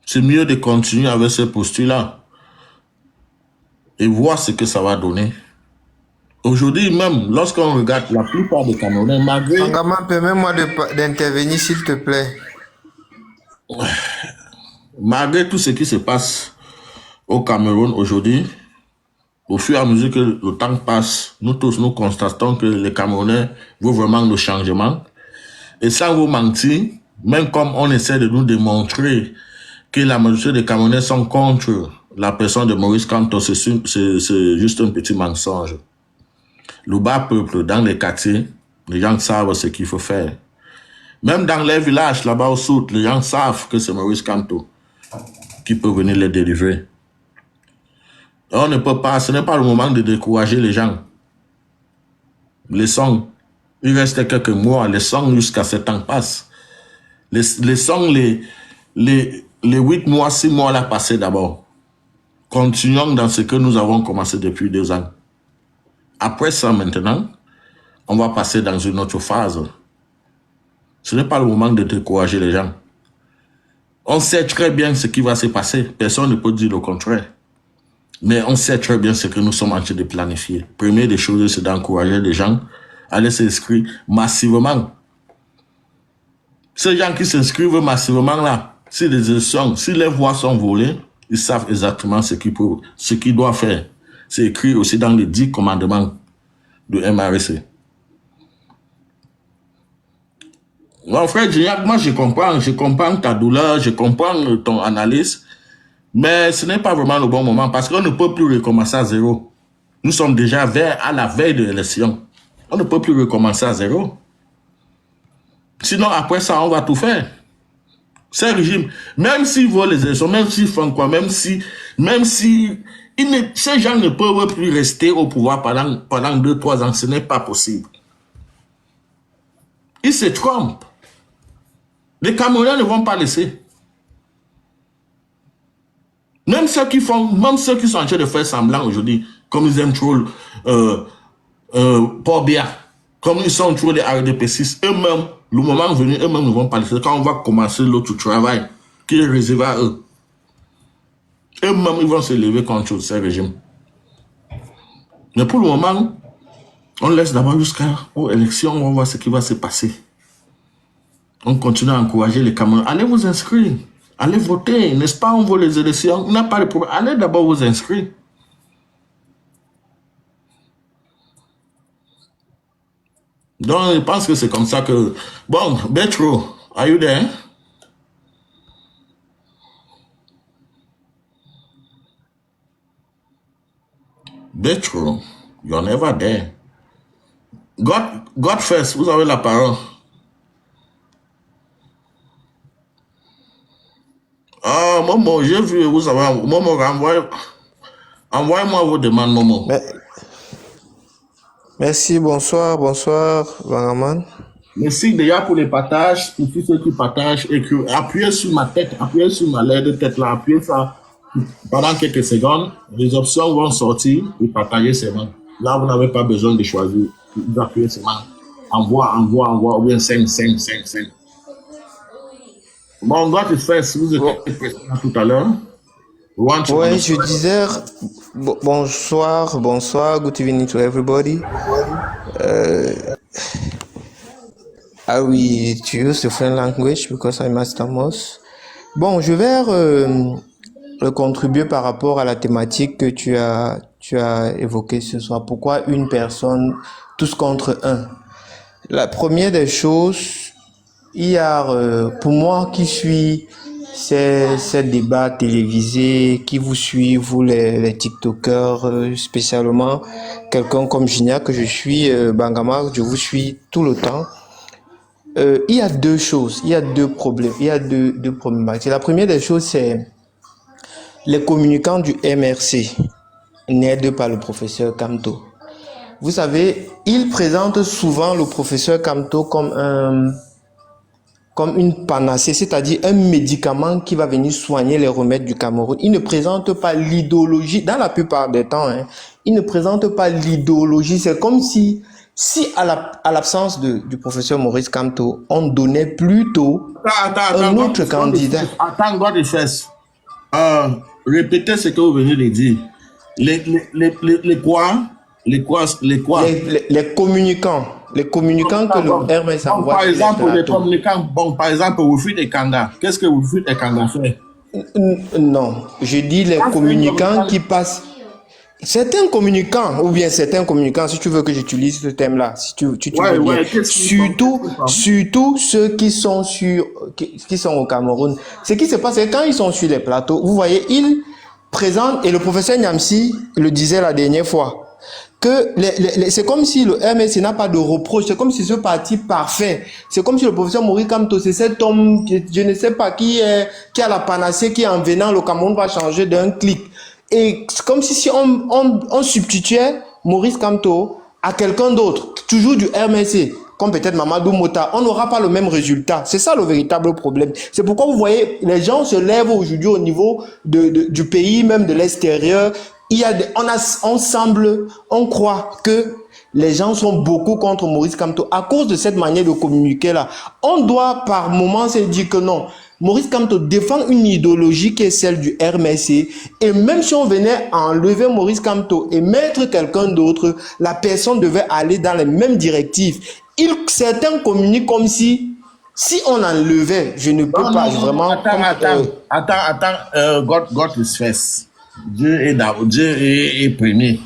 C'est mieux de continuer avec ce postulat et voir ce que ça va donner. Aujourd'hui même, lorsqu'on regarde la plupart des Camerounais, Mangaman, permets-moi d'intervenir, s'il te plaît. Malgré tout ce qui se passe au Cameroun aujourd'hui, au fur et à mesure que le temps passe, nous tous nous constatons que les Camerounais veulent vraiment le changement. Et sans vous mentir, même comme on essaie de nous démontrer que la majorité des Camerounais sont contre la personne de Maurice Kamto, c'est juste un petit mensonge. Le bas peuple, dans les quartiers, les gens savent ce qu'il faut faire. Même dans les villages, là-bas au sud, les gens savent que c'est Maurice Kamto qui peut venir les délivrer. On ne peut pas, ce n'est pas le moment de décourager les gens. Laissons, il reste quelques mois, laissons jusqu'à ce temps passe. Laissons les 8 mois, 6 mois là passer d'abord. Continuons dans ce que nous avons commencé depuis 2 ans. Après ça, maintenant, on va passer dans une autre phase. Ce n'est pas le moment de décourager les gens. On sait très bien ce qui va se passer. Personne ne peut dire le contraire. Mais on sait très bien ce que nous sommes en train de planifier. Première des choses, c'est d'encourager les gens à aller s'inscrire massivement. Ces gens qui s'inscrivent massivement là, si les élections, si les voix sont volées, ils savent exactement ce qu'ils doivent faire. C'est écrit aussi dans les 10 commandements de MRC. Mon frère Gignac, moi je comprends ta douleur, je comprends ton analyse, mais ce n'est pas vraiment le bon moment parce qu'on ne peut plus recommencer à zéro. Nous sommes déjà à la veille de l'élection. On ne peut plus recommencer à zéro. Sinon, après ça, on va tout faire. Ces régimes, même s'ils volent les élections, même s'ils font quoi, même si ces gens ne peuvent plus rester au pouvoir pendant 2-3 ans, ce n'est pas possible. Ils se trompent. Les Camerounais ne vont pas laisser. Même ceux qui sont en train de faire semblant aujourd'hui, comme ils aiment trop Paul Biya, comme ils sont trop des RDP6, eux-mêmes, le moment venu, eux-mêmes ne vont pas laisser. Quand on va commencer l'autre travail qui est réservé à eux, eux-mêmes, ils vont se lever contre ces régimes. Mais pour le moment, on laisse d'abord jusqu'aux élections, on va voir ce qui va se passer. On continue à encourager les Camerounais. Allez vous inscrire, allez voter, n'est-ce pas? On voit les élections, on n'a pas de problème. Allez d'abord vous inscrire. Donc, je pense que c'est comme ça que... Bon, Betro, are you there? Betro, you're never there. God first, vous avez la parole. Ah, Momo, j'ai vu, vous avez... Momo, envoyez-moi vos demandes, Momo. Merci, bonsoir, Vangaman. Merci déjà pour les partages, pour tous ceux qui partagent et que appuyez sur ma tête, appuyez sur ma lettre de tête là, appuyez ça pendant quelques secondes. Les options vont sortir et partagez seulement. Là, vous n'avez pas besoin de choisir. Vous appuyez seulement. Envoie, ou bien 5. Bon, God is first. Vous Bon, étiez question tout à l'heure. Want to ouais, je understand? disais bonsoir, good evening to everybody. I will to use the French language because I master most. Bon, je vais contribuer par rapport à la thématique que tu as évoquée ce soir. Pourquoi une personne, tous contre un? La première des choses, il y a, pour moi qui suis ces débats télévisés, qui vous suit, vous les TikTokers, spécialement quelqu'un comme Gignac, que je suis, Bangama, je vous suis tout le temps. Il y a deux choses, il y a deux problèmes, il y a deux problématiques. La première des choses, c'est les communicants du MRC, n'aidés par le professeur Kamto. Vous savez, il présente souvent le professeur Kamto comme une panacée, c'est-à-dire un médicament qui va venir soigner les remèdes du Cameroun. Il ne présente pas l'idéologie, dans la plupart des temps, il ne présente pas l'idéologie. C'est comme si à l'absence du professeur Maurice Kamto, on donnait plutôt un autre candidat. Attends, God is first. Répétez ce que vous venez de dire. Les quoi? Les communicants que le RMS envoie. Par exemple, les communicants, par exemple, Wilfried Ekanga. Qu'est-ce que Wilfried Ekanga fait? Non, je dis les communicants qui passent. Certains communicants, ou bien certains communicants, si tu veux que j'utilise ce thème-là, si tu veux bien. Surtout ceux qui sont au Cameroun. Ce qui se passe, c'est quand ils sont sur les plateaux, vous voyez, ils présentent, et le professeur Niamsi le disait la dernière fois, que c'est comme si le MSC n'a pas de reproche, c'est comme si ce parti parfait, c'est comme si le professeur Maurice Kamto, c'est cet homme, je ne sais pas qui a la panacée, qui en venant, le Cameroun va changer d'un clic. Et c'est comme si on substituait Maurice Kamto à quelqu'un d'autre, toujours du MSC, comme peut-être Mamadou Mota, on n'aura pas le même résultat. C'est ça le véritable problème. C'est pourquoi vous voyez, les gens se lèvent aujourd'hui au niveau du pays, même de l'extérieur. On croit que les gens sont beaucoup contre Maurice Kamto à cause de cette manière de communiquer là. On doit par moments se dire que non. Maurice Kamto défend une idéologie qui est celle du RMC, et même si on venait enlever Maurice Kamto et mettre quelqu'un d'autre, la personne devait aller dans les mêmes directives. Certains communiquent comme si on enlevait, je ne peux pas vraiment... Attends, God is first. Dieu est premier.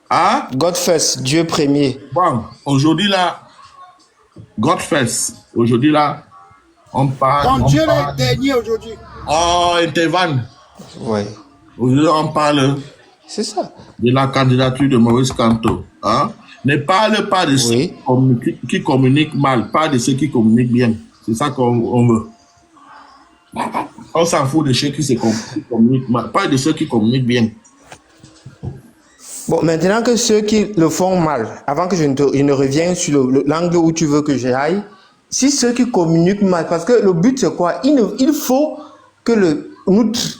Hein? God first, Dieu premier. Bon, aujourd'hui là, God first. Aujourd'hui là, on parle. Donc Dieu est dernier aujourd'hui. Oh, intervalle. Ouais. Aujourd'hui, on parle. C'est ça. De la candidature de Maurice Kamto. Hein? Ne parle pas de ceux qui communiquent mal, pas de ceux qui communiquent bien. C'est ça qu'on veut. On s'en fout de ceux qui communiquent mal, pas de ceux qui communiquent bien. Bon, maintenant que ceux qui le font mal, avant que je ne revienne sur l'angle où tu veux que j'aille, si ceux qui communiquent mal, parce que le but c'est quoi? Il faut que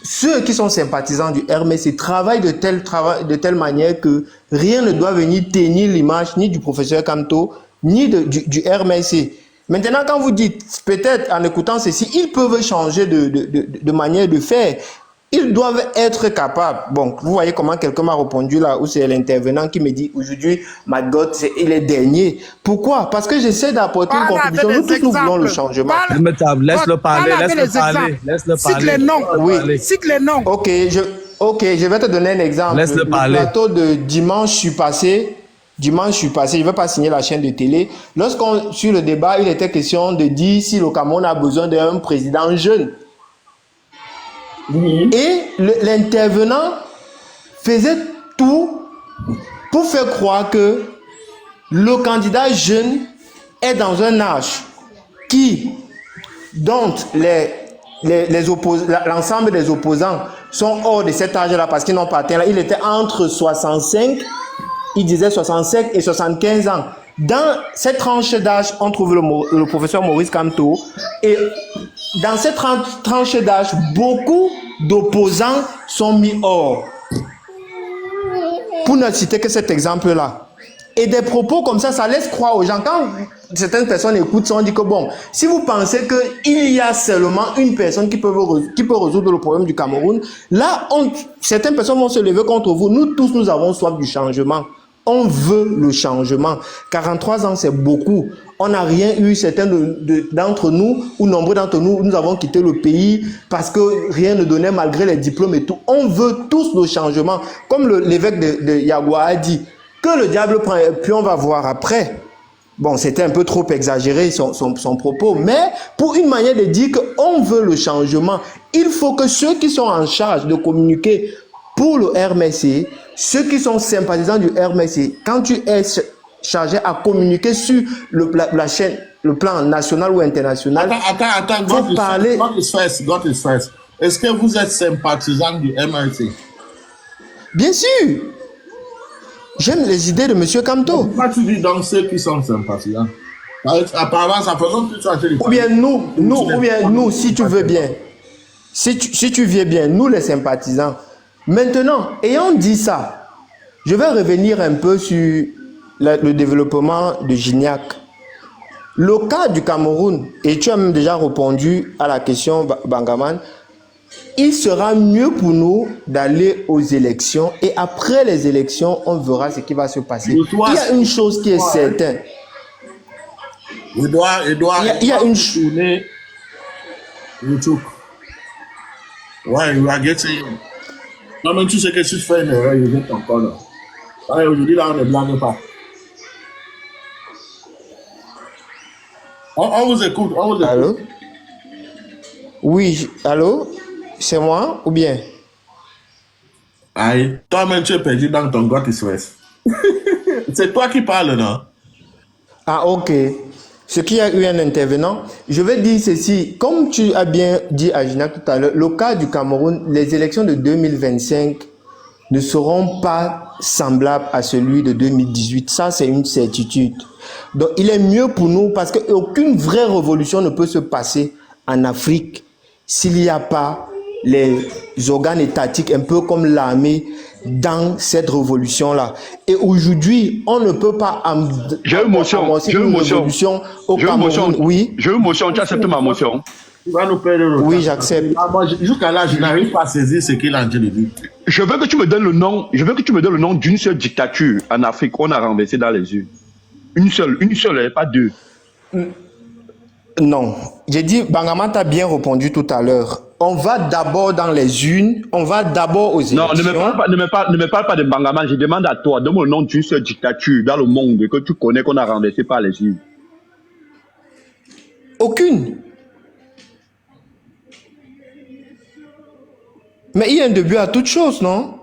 ceux qui sont sympathisants du RMC travaillent de telle manière que rien ne doit venir tenir l'image ni du professeur Kamto, ni du RMC. Maintenant, quand vous dites, peut-être en écoutant ceci, ils peuvent changer de manière de faire. Ils doivent être capables. Bon, vous voyez comment quelqu'un m'a répondu là, où c'est l'intervenant qui me dit aujourd'hui, Madgot, il est dernier. Pourquoi? Parce que j'essaie d'apporter une contribution. Nous tous, nous voulons le changement. Laisse-le parler. Cite les noms. Oui. Cite les noms. Ok, je vais te donner un exemple. Laisse-le parler. Le plateau de dimanche, je suis passé, je ne vais pas signer la chaîne de télé. Sur le débat, il était question de dire si le Cameroun a besoin d'un président jeune. Et l'intervenant faisait tout pour faire croire que le candidat jeune est dans un âge dont l'ensemble des opposants sont hors de cet âge-là parce qu'ils n'ont pas atteint là. Il était entre 65, il disait 65 et 75 ans. Dans cette tranche d'âge, on trouve le professeur Maurice Kamto. Et dans cette tranche d'âge, beaucoup d'opposants sont mis hors. Pour ne citer que cet exemple-là. Et des propos comme ça laisse croire aux gens. Quand certaines personnes écoutent ça, on dit que bon, si vous pensez qu'il y a seulement une personne qui peut résoudre le problème du Cameroun, là, certaines personnes vont se lever contre vous. Nous tous, nous avons soif du changement. On veut le changement. 43 ans, c'est beaucoup. On n'a rien eu. Certains d'entre nous, ou nombreux d'entre nous, nous avons quitté le pays parce que rien ne donnait malgré les diplômes et tout. On veut tous le changement. Comme l'évêque de Yagua a dit, que le diable prend, puis on va voir après. Bon, c'était un peu trop exagéré son propos, mais pour une manière de dire qu'on veut le changement, il faut que ceux qui sont en charge de communiquer pour le RMC, ceux qui sont sympathisants du RMC, quand tu es chargé à communiquer sur la chaîne, le plan national ou international, Attends, faut parler. God is first. Est-ce que vous êtes sympathisant du MRC? Bien sûr. J'aime les idées de M. Kamto. Pourquoi tu dis donc ceux qui sont sympathisants? Apparemment, ça fait longtemps que tu as acheté les Ou bien nous, si tu veux bien. Si tu viens bien, nous les sympathisants. Maintenant, ayant dit ça, je vais revenir un peu sur le développement de Gignac. Le cas du Cameroun, et tu as même déjà répondu à la question, Bangaman, il sera mieux pour nous d'aller aux élections et après les élections, on verra ce qui va se passer. Il y a une chose qui est certaine. Il doit une chose. Ouais, il va getting. Non, mais tu sais que si tu fais une erreur, il jette encore là. Aujourd'hui, là, on ne blague pas. On vous écoute, Allô? Oui, allô? C'est moi ou bien? Aïe, toi-même, tu es perdu dans ton God is West. C'est toi qui parles, non? Ah, ok. Ce qui a eu un intervenant, je vais dire ceci. Comme tu as bien dit à Gina tout à l'heure, le cas du Cameroun, les élections de 2025 ne seront pas semblables à celui de 2018. Ça, c'est une certitude. Donc, il est mieux pour nous parce qu'aucune vraie révolution ne peut se passer en Afrique s'il n'y a pas les organes étatiques, un peu comme l'armée, dans cette révolution-là. Et aujourd'hui, on ne peut pas J'ai une motion. révolution au Cameroun. Oui. J'ai une motion. Tu acceptes ma motion? Tu vas nous perdre le temps. Oui, j'accepte. Jusqu'à là, je n'arrive pas à saisir ce qu'il a en train de dire. Je veux que tu me donnes le nom d'une seule dictature en Afrique qu'on a renversée dans les urnes. Une seule, pas deux. Non. J'ai dit, Bangaman t'a bien répondu tout à l'heure. On va d'abord dans les urnes, on va d'abord aux élections. Non, ne me parle pas de Bangaman, je demande à toi, donne-moi le nom d'une seule dictature dans le monde que tu connais qu'on a renversée par les urnes. Aucune. Mais il y a un début à toute chose, non?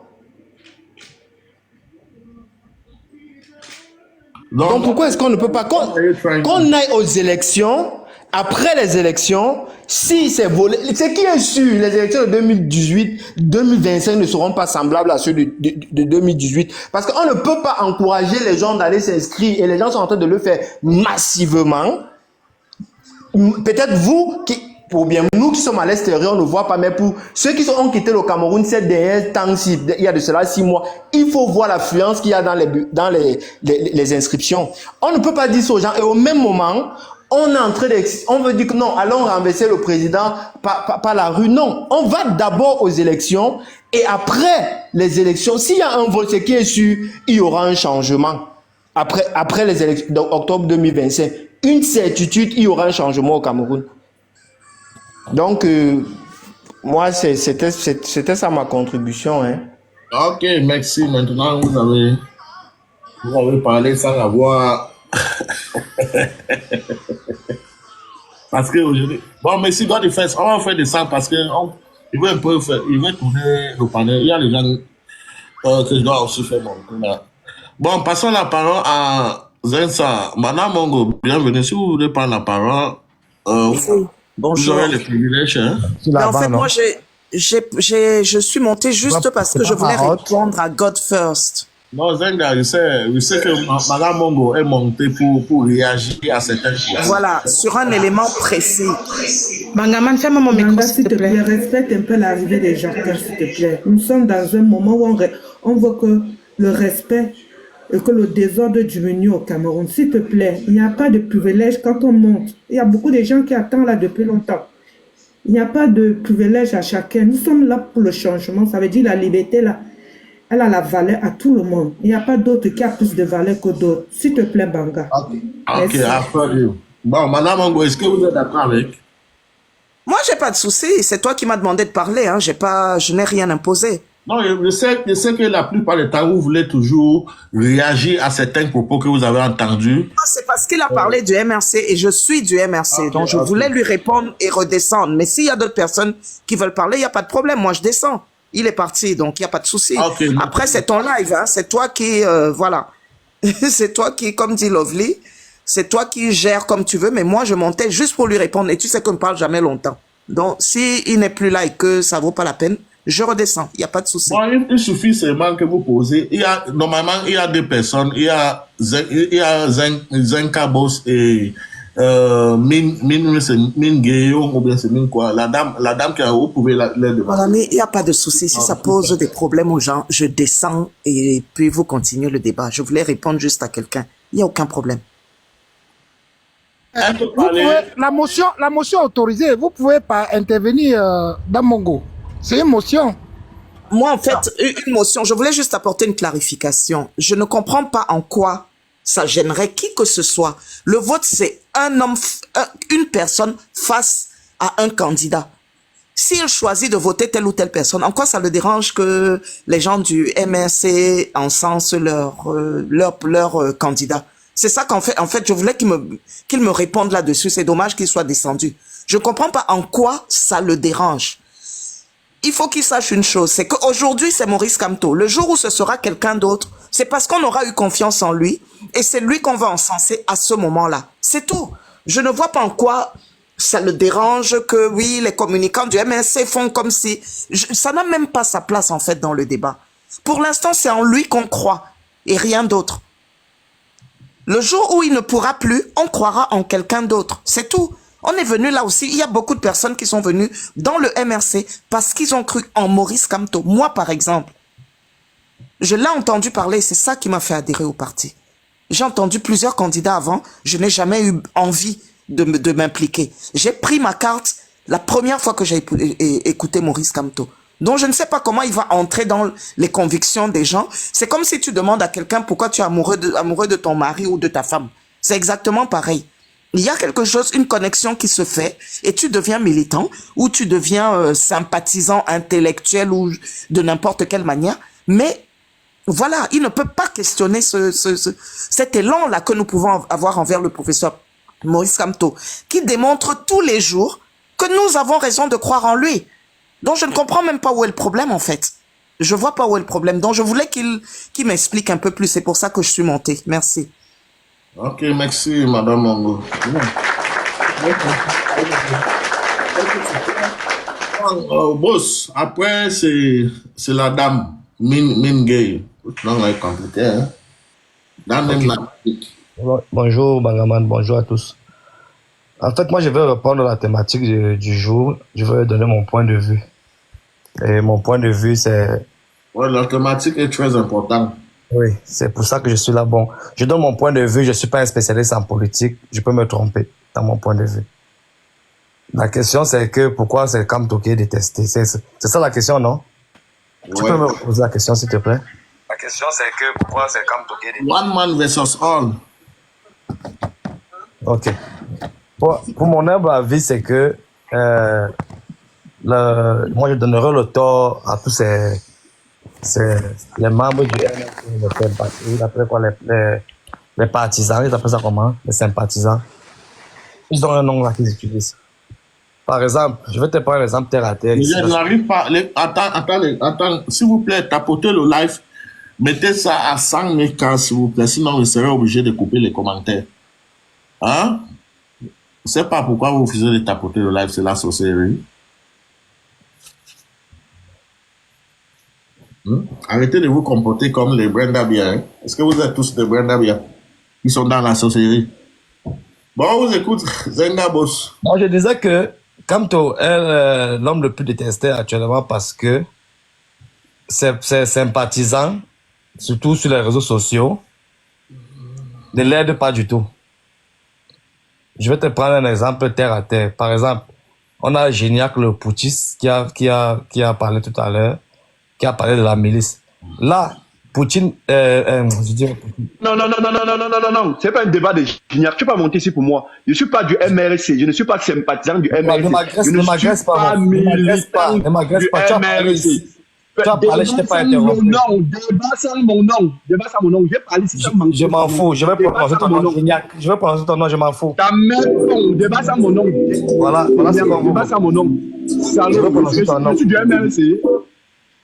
Donc pourquoi est-ce qu'on ne peut pas qu'on aille aux élections, après les élections, si c'est volé, ce qui est sûr, les élections de 2018, 2025 ne seront pas semblables à ceux de 2018, parce qu'on ne peut pas encourager les gens d'aller s'inscrire, et les gens sont en train de le faire massivement. Peut-être vous ou bien nous qui sommes à l'extérieur, on ne voit pas, mais pour ceux qui ont quitté le Cameroun ces derniers temps-ci, il y a de cela 6 mois, il faut voir l'affluence qu'il y a dans les inscriptions. On ne peut pas dire ça aux gens, et au même moment, on est en train on veut dire que non, allons renverser le président par la rue. Non, on va d'abord aux élections, et après les élections, s'il y a un vote, ce qui est sûr, il y aura un changement. Après les élections d'octobre 2025, une certitude, il y aura un changement au Cameroun. Donc, moi, c'était ça ma contribution. Hein. Ok, merci. Maintenant, vous avez parlé sans avoir... Parce que aujourd'hui... Bon, mais si God est fait, on va faire des ça parce que il veut un peu faire... Il veut tourner le panel. Il y a les gens que je dois aussi faire mon coup là. Bon, passons la parole à Zensa. Madame Mongo, bienvenue. Si vous voulez prendre la parole... Bonjour. Vous aurez les privilèges, hein? Mais en fait, moi, je suis montée juste parce que je voulais répondre à God First. Non, Zenga, je sais que Madame Mongo est montée pour réagir à certaines choses. Voilà, sur un élément précis. Bangaman, ferme mon micro, Manga, s'il te plaît. respecte un peu l'arrivée des gens, s'il te plaît. Nous sommes dans un moment où on voit que le respect et que le désordre diminue au Cameroun. S'il te plaît, il n'y a pas de privilège quand on monte. Il y a beaucoup de gens qui attendent là depuis longtemps. Il n'y a pas de privilège à chacun. Nous sommes là pour le changement. Ça veut dire la liberté, là, elle a la valeur à tout le monde. Il n'y a pas d'autre qui a plus de valeur que d'autres. S'il te plaît, Banga. Ok, Merci. après, bon, Madame Mongo, est-ce que vous êtes d'accord avec? Moi, j'ai pas de souci. C'est toi qui m'as demandé de parler. Hein. Je n'ai rien imposé. Non, je sais que la plupart du temps, vous voulez toujours réagir à certains propos que vous avez entendus. C'est parce qu'il a parlé du MRC et je suis du MRC. Donc, je voulais lui répondre et redescendre. Mais s'il y a d'autres personnes qui veulent parler, il n'y a pas de problème. Moi, je descends. Il est parti, donc il n'y a pas de souci. Après, c'est ton live. Hein. C'est toi qui... voilà. C'est toi qui, comme dit Lovely, c'est toi qui gères comme tu veux. Mais moi, je montais juste pour lui répondre. Et tu sais qu'on ne parle jamais longtemps. Donc, s'il n'est plus là et que ça ne vaut pas la peine, je redescends, il n'y a pas de souci. Bon, il suffit seulement que vous posez. Normalement, il y a deux personnes. Il y a Zenka Boss et Min Guéon, ou bien c'est Min quoi. La dame qui a, vous pouvez les demander. Voilà, mais il n'y a pas de souci. Si ça pose des problèmes aux gens, je descends et puis vous continuez le débat. Je voulais répondre juste à quelqu'un. Il n'y a aucun problème. Vous pouvez, la motion autorisée, vous pouvez pas intervenir dans Mongo. C'est une motion. Moi, en fait, une motion, je voulais juste apporter une clarification. Je ne comprends pas en quoi ça gênerait qui que ce soit. Le vote, c'est un homme, une personne face à un candidat. S'il choisit de voter telle ou telle personne, en quoi ça le dérange que les gens du MRC encensent leur candidat? C'est ça qu'en fait, je voulais qu'il me réponde là-dessus. C'est dommage qu'il soit descendu. Je comprends pas en quoi ça le dérange. Il faut qu'il sache une chose, c'est qu'aujourd'hui, c'est Maurice Kamto. Le jour où ce sera quelqu'un d'autre, c'est parce qu'on aura eu confiance en lui et c'est lui qu'on va encenser à ce moment-là. C'est tout. Je ne vois pas en quoi ça le dérange que, oui, les communicants du MNC font comme si... ça n'a même pas sa place, en fait, dans le débat. Pour l'instant, c'est en lui qu'on croit et rien d'autre. Le jour où il ne pourra plus, on croira en quelqu'un d'autre. C'est tout. On est venu là aussi, il y a beaucoup de personnes qui sont venues dans le MRC parce qu'ils ont cru en Maurice Kamto. Moi, par exemple, je l'ai entendu parler, c'est ça qui m'a fait adhérer au parti. J'ai entendu plusieurs candidats avant, je n'ai jamais eu envie de m'impliquer. J'ai pris ma carte la première fois que j'ai écouté Maurice Kamto. Donc, je ne sais pas comment il va entrer dans les convictions des gens. C'est comme si tu demandes à quelqu'un pourquoi tu es amoureux de ton mari ou de ta femme. C'est exactement pareil. Il y a quelque chose, une connexion qui se fait et tu deviens militant ou tu deviens sympathisant intellectuel ou de n'importe quelle manière. Mais voilà, il ne peut pas questionner cet élan-là que nous pouvons avoir envers le professeur Maurice Kamto, qui démontre tous les jours que nous avons raison de croire en lui. Donc je ne comprends même pas où est le problème en fait. Je vois pas où est le problème. Donc je voulais qu'il m'explique un peu plus. C'est pour ça que je suis montée. Merci. Ok, merci, Madame Mongo. Boss, après, c'est la dame, Min Gay. Non, elle est compliquée, hein. Bonjour, Bangaman, bonjour à tous. En fait, moi, je vais répondre à la thématique du jour. Je vais donner mon point de vue. Et mon point de vue, c'est... Ouais, la thématique est très importante. Oui, c'est pour ça que je suis là. Bon, je donne mon point de vue. Je ne suis pas un spécialiste en politique. Je peux me tromper dans mon point de vue. La question, c'est que pourquoi c'est Kamto qui est détesté? C'est ça la question, non? Ouais. Tu peux me poser la question, s'il te plaît? La question, c'est que pourquoi c'est Kamto qui est détesté? One man versus all. Ok. Pour mon humble avis, c'est que moi, je donnerai le tort à tous les membres du MNC, après quoi, les partisans, ils appellent ça comment? Les sympathisants. Ils ont un nom là qu'ils utilisent. Par exemple, je vais te prendre un exemple terre à terre. Je n'arrive pas. Attends, s'il vous plaît, tapotez le live. Mettez ça à 100 mégas, s'il vous plaît. Sinon, je serai obligé de couper les commentaires. Hein? Je ne sais pas pourquoi vous refusez de tapoter le live, c'est la sorcellerie. Arrêtez de vous comporter comme les Brenda Bia. Hein. Est-ce que vous êtes tous des Brenda Bia qui sont dans la sorcellerie? Bon, on vous écoute, Zenga Boss. Moi, je disais que Kamto est l'homme le plus détesté actuellement parce que ses sympathisants, surtout sur les réseaux sociaux, ne l'aident pas du tout. Je vais te prendre un exemple terre à terre. Par exemple, on a Géniac le putschiste qui a parlé tout à l'heure, qui a parlé de la milice. Là, Poutine, je dis Poutine. Non. C'est pas un débat de Gignac. Tu peux pas monter ici pour moi. Je suis pas du MRC. Je ne suis pas sympathisant du MRC. Ne m'agresse pas. Ne m'agresse pas. Tu as parlé ici. Tu as parlé, je t'ai pas interrompu. Débat sans mon nom. J'ai parlé ici sans mon nom. Je m'en fous. Je vais prononcer ton nom, Gignac. Je vais prononcer ton nom, je m'en fous. Ta mère, débat sans mon nom. Voilà c'est comme vous. Débat sans mon nom. Je vais prononcer ton nom. Je suis du MRC.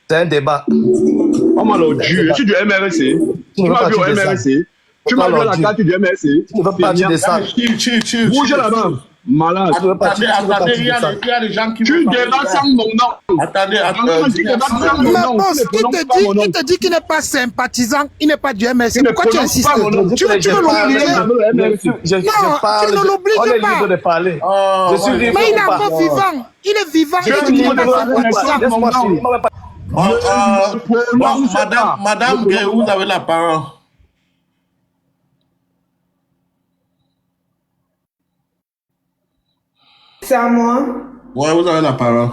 C'est un débat. Oh mon Dieu, je suis du MRC. Tu m'as vu au MRC. Tu m'as vu la carte du MRC. Tu ne veux pas dire ça. Bouge là-bas. Malade. Attendez, il y a des gens qui... Tu débats sans mon nom. Attendez, Tu débats sans mon Mais nom. boss, il te dit qu'il n'est pas sympathisant, il n'est pas du MSC. Pourquoi tu insistes? Tu veux l'oublier? Non, tu ne l'obliges pas. De parler. Je suis libre. Mais il est encore vivant. Il est vivant. Il dit qu'il n'est pas sympathisant. Madame Gay, vous avez la parole. C'est à moi. Ouais, vous avez la parole.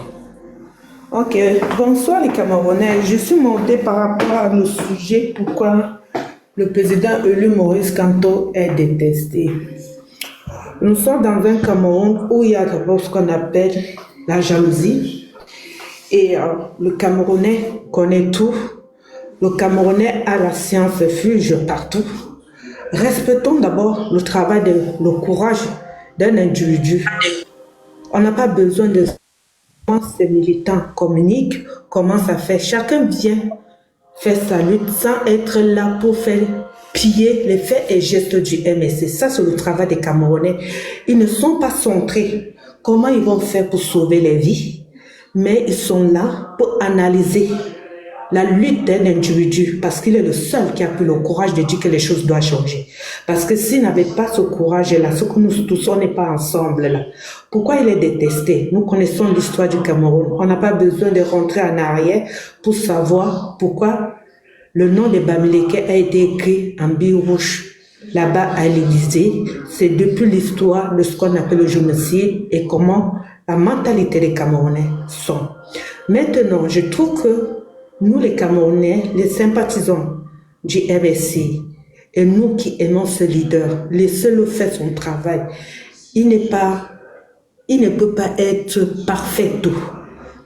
Ok, bonsoir les Camerounais. Je suis montée par rapport à le sujet pourquoi le président élu Maurice Kamto est détesté. Nous sommes dans un Cameroun où il y a d'abord ce qu'on appelle la jalousie. Et le Camerounais connaît tout. Le Camerounais a la science fuge partout. Respectons d'abord le travail, le courage d'un individu. On n'a pas besoin de comment ces militants communiquent, comment ça fait. Chacun vient faire sa lutte sans être là pour faire piller les faits et gestes du MSC. Ça, c'est le travail des Camerounais. Ils ne sont pas centrés. Comment ils vont faire pour sauver les vies? Mais ils sont là pour analyser la lutte d'un individu parce qu'il est le seul qui a pris le courage de dire que les choses doivent changer. Parce que s'il n'avait pas ce courage-là, ce que nous tous, on n'est pas ensemble là. Pourquoi il est détesté? Nous connaissons l'histoire du Cameroun. On n'a pas besoin de rentrer en arrière pour savoir pourquoi le nom de Bamileke a été écrit en bille rouge là-bas à l'Élysée. C'est depuis l'histoire de ce qu'on appelle le génocide et comment la mentalité des Camerounais sont. Maintenant, je trouve que nous, les Camerounais, les sympathisants du RSI, et nous qui aimons ce leader, laissez-le faire son travail. Il ne peut pas être parfait tout,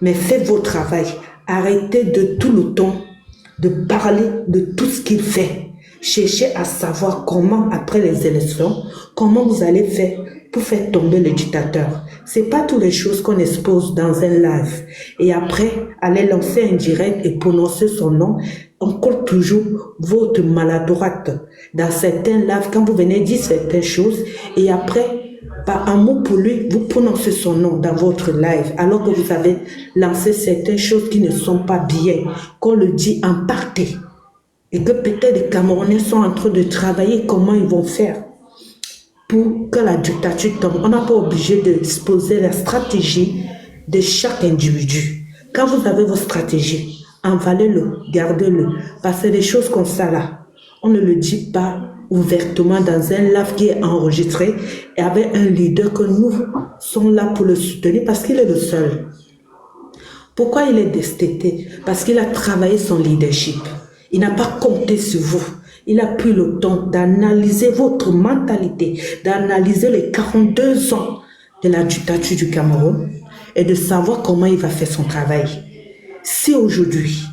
mais faites votre travail. Arrêtez de tout le temps de parler de tout ce qu'il fait. Cherchez à savoir comment, après les élections, comment vous allez faire pour faire tomber le dictateur. C'est pas toutes les choses qu'on expose dans un live. Et après, aller lancer un direct et prononcer son nom, on compte toujours votre maladroite. Dans certains lives, quand vous venez dire certaines choses, et après, par un mot pour lui, vous prononcez son nom dans votre live, alors que vous avez lancé certaines choses qui ne sont pas bien, qu'on le dit en partie. Et que peut-être les Camerounais sont en train de travailler comment ils vont faire pour que la dictature tombe. On n'a pas obligé de disposer la stratégie de chaque individu. Quand vous avez votre stratégie, envalez-le, gardez-le. Parce que des choses comme ça là, on ne le dit pas ouvertement dans un live qui est enregistré et avec un leader que nous sommes là pour le soutenir parce qu'il est le seul. Pourquoi il est détesté? Parce qu'il a travaillé son leadership. Il n'a pas compté sur vous. Il a pris le temps d'analyser votre mentalité, d'analyser les 42 ans de la dictature du Cameroun et de savoir comment il va faire son travail. Si aujourd'hui,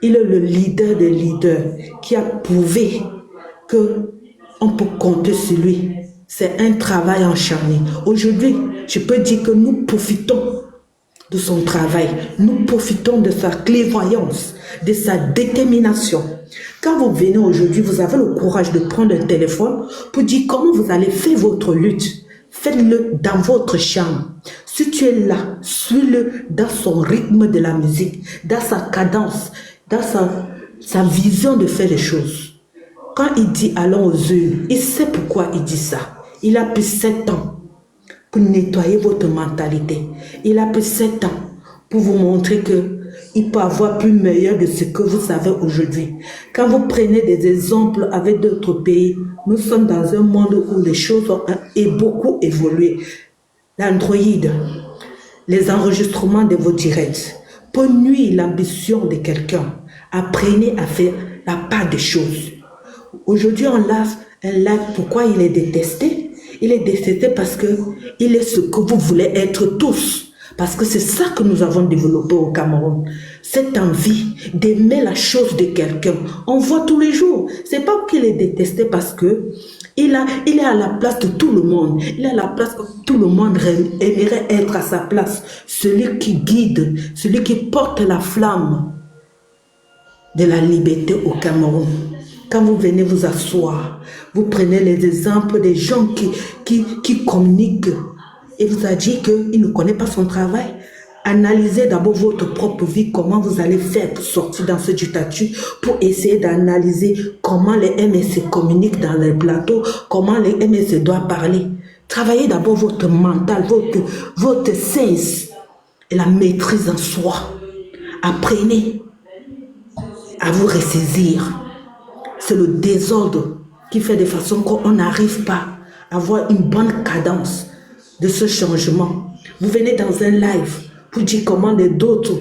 il est le leader des leaders qui a prouvé qu'on peut compter sur lui, c'est un travail acharné. Aujourd'hui, je peux dire que nous profitons de son travail, nous profitons de sa clairvoyance, de sa détermination. Quand vous venez aujourd'hui, vous avez le courage de prendre un téléphone pour dire comment vous allez faire votre lutte. Faites-le dans votre chambre. Si tu es là, suis-le dans son rythme de la musique, dans sa cadence. dans sa vision de faire les choses. Quand il dit allons aux urnes, il sait pourquoi il dit ça. Il a pris 7 ans pour nettoyer votre mentalité. Il a pris 7 ans pour vous montrer qu'il peut avoir plus meilleur de ce que vous avez aujourd'hui. Quand vous prenez des exemples avec d'autres pays, nous sommes dans un monde où les choses ont beaucoup évolué. L'Android, les enregistrements de vos directs, pour nuire l'ambition de quelqu'un, apprenez à faire la part des choses. Aujourd'hui, on lave un live. Pourquoi il est détesté? Il est détesté parce qu'il est ce que vous voulez être tous. Parce que c'est ça que nous avons développé au Cameroun. Cette envie d'aimer la chose de quelqu'un. On voit tous les jours. C'est pas qu'il est détesté parce que il est à la place de tout le monde. Il est à la place que tout le monde aimerait être à sa place. Celui qui guide, celui qui porte la flamme de la liberté au Cameroun. Quand vous venez vous asseoir, vous prenez les exemples des gens qui communiquent et vous a dit qu'il ne connaît pas son travail. Analysez d'abord votre propre vie, comment vous allez faire pour sortir dans ce dictature, pour essayer d'analyser comment les MSC communiquent dans les plateaux, comment les MSC doivent parler. Travaillez d'abord votre mental, votre sens et la maîtrise en soi. Apprenez à vous ressaisir. C'est le désordre qui fait de façon qu'on n'arrive pas à avoir une bonne cadence de ce changement. Vous venez dans un live pour dire comment les d'autres